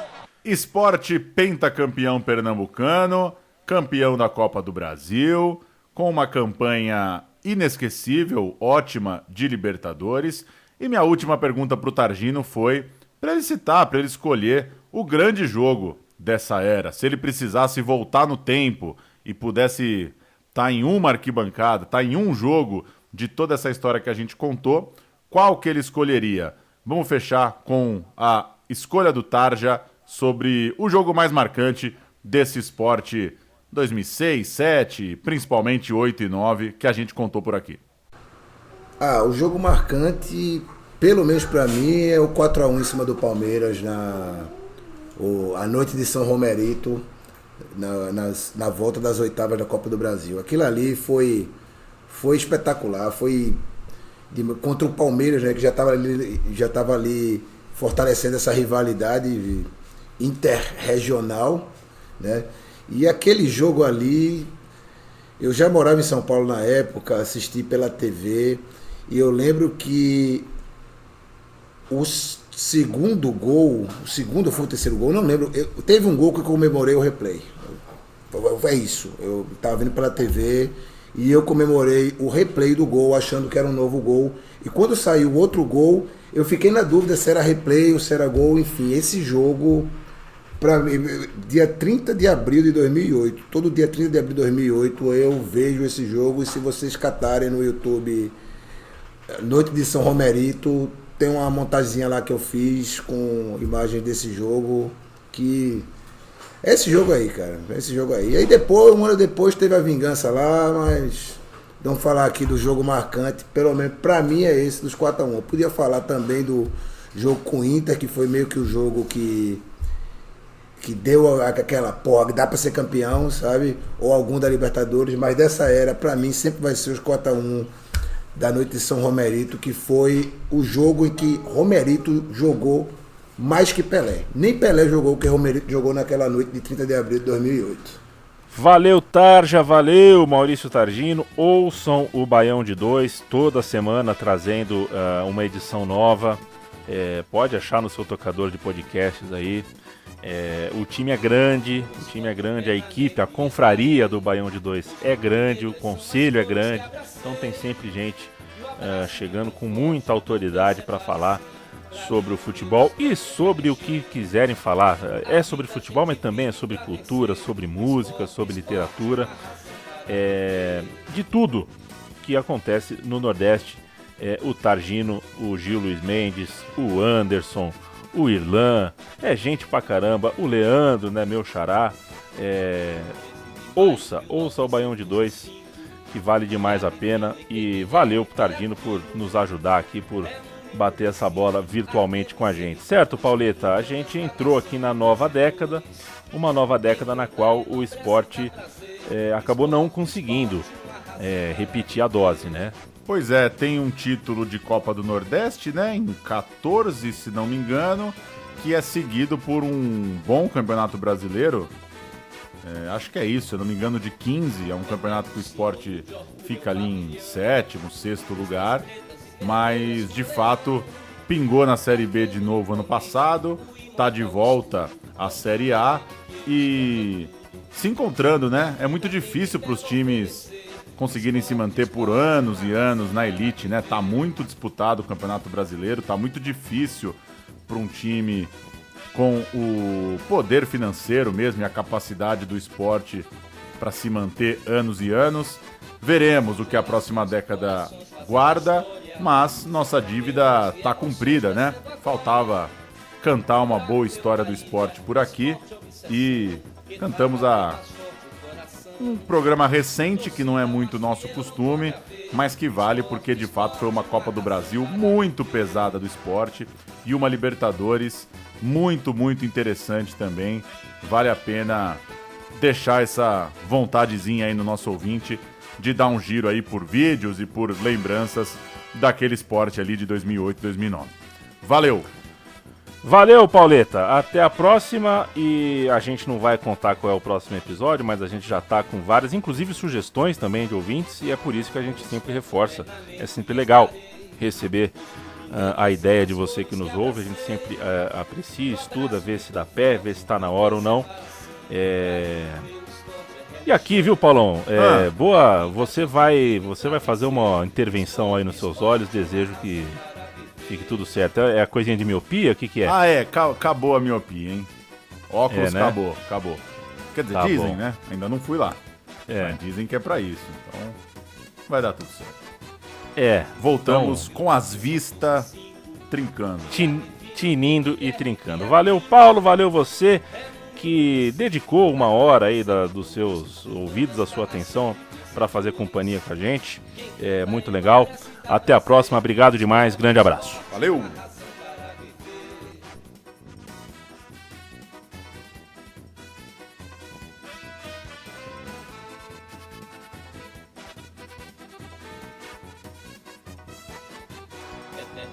C: Sport pentacampeão pernambucano, campeão da Copa do Brasil, com uma campanha inesquecível, ótima de Libertadores. E minha última pergunta para o Targino foi para ele citar, para ele escolher o grande jogo dessa era. Se ele precisasse voltar no tempo e pudesse estar em uma arquibancada, estar em um jogo de toda essa história que a gente contou, qual que ele escolheria? Vamos fechar com a escolha do Tarja sobre o jogo mais marcante desse esporte 2006, 2007, principalmente 8 e 9, que a gente contou por aqui.
E: O jogo marcante, pelo menos para mim, é o 4-1 em cima do Palmeiras a noite de São Romerito, na volta das oitavas da Copa do Brasil. Aquilo ali foi espetacular, foi contra o Palmeiras, né, que já estava ali fortalecendo essa rivalidade interregional, né? E aquele jogo ali, eu já morava em São Paulo na época, assisti pela TV, e eu lembro que o segundo gol, o segundo ou foi o terceiro gol, não lembro, teve um gol que eu comemorei o replay. É isso, eu estava vendo pela TV e eu comemorei o replay do gol, achando que era um novo gol. E quando saiu o outro gol, eu fiquei na dúvida se era replay ou se era gol. Enfim, esse jogo, para mim, dia 30 de abril de 2008, todo dia 30 de abril de 2008 eu vejo esse jogo. E se vocês catarem no YouTube Noite de São Romerito, tem uma montagenzinha lá que eu fiz com imagens desse jogo, que é esse jogo aí, cara, esse jogo aí. E aí depois, um ano depois, teve a vingança lá, mas vamos falar aqui do jogo marcante, pelo menos pra mim é esse, dos 4-1. Eu podia falar também do jogo com o Inter, que foi meio que o jogo que deu aquela porra, que dá pra ser campeão, sabe? Ou algum da Libertadores, mas dessa era, pra mim, sempre vai ser os 4-1 da noite de São Romerito, que foi o jogo em que Romerito jogou mais que Pelé. Nem Pelé jogou o que Romerito jogou naquela noite de 30 de abril de 2008.
B: Valeu, Tarja, valeu, Maurício Targino. Ouçam o Baião de 2 toda semana, trazendo uma edição nova. Pode achar no seu tocador de podcasts aí. O time é grande, a equipe, a confraria do Baião de 2 é grande, o conselho é grande, então tem sempre gente chegando com muita autoridade para falar sobre o futebol e sobre o que quiserem falar. É sobre futebol, mas também é sobre cultura, sobre música, sobre literatura, de tudo que acontece no Nordeste. O Targino, o Gil Luiz Mendes, o Anderson, o Irlan, gente pra caramba, o Leandro, né, meu xará. Ouça o Baião de 2, que vale demais a pena, e valeu pro Targino por nos ajudar aqui, por bater essa bola virtualmente com a gente. Certo, Pauleta? A gente entrou aqui na nova década, uma nova década na qual o esporte acabou não conseguindo repetir a dose, né?
C: Pois é, tem um título de Copa do Nordeste, né, em 14, se não me engano, que é seguido por um bom campeonato brasileiro, acho que é isso, se não me engano, de 15, é um campeonato que o esporte fica ali em 7º, 6º lugar, mas de fato pingou na Série B de novo ano passado, tá de volta à Série A e se encontrando, né, é muito difícil para os times conseguirem se manter por anos e anos na elite, né? Tá muito disputado o Campeonato Brasileiro, tá muito difícil para um time com o poder financeiro mesmo e a capacidade do esporte para se manter anos e anos. Veremos o que a próxima década guarda, mas nossa dívida tá cumprida, né? Faltava cantar uma boa história do esporte por aqui e cantamos um programa recente, que não é muito nosso costume, mas que vale porque de fato foi uma Copa do Brasil muito pesada do esporte e uma Libertadores muito, muito interessante também. Vale a pena deixar essa vontadezinha aí no nosso ouvinte de dar um giro aí por vídeos e por lembranças daquele esporte ali de 2008, 2009. Valeu!
B: Valeu, Pauleta. Até a próxima, e a gente não vai contar qual é o próximo episódio, mas a gente já tá com várias, inclusive sugestões também de ouvintes, e é por isso que a gente sempre reforça. É sempre legal receber a ideia de você que nos ouve, a gente sempre aprecia, estuda, vê se dá pé, vê se tá na hora ou não. E aqui, viu, Paulão? Boa, você vai fazer uma intervenção aí nos seus olhos, desejo que fique tudo certo. É a coisinha de miopia? O que é?
C: Acabou a miopia, hein? Óculos, né? Acabou. Quer dizer, tá dizem, bom, né? Ainda não fui lá. Mas dizem que é pra isso. Então, vai dar tudo certo. Voltamos então, com as vistas trincando.
B: Tinindo e trincando. Valeu, Paulo. Valeu você que dedicou uma hora aí dos seus ouvidos, da sua atenção, para fazer companhia com a gente. É muito legal. Até a próxima. Obrigado demais. Grande abraço.
C: Valeu!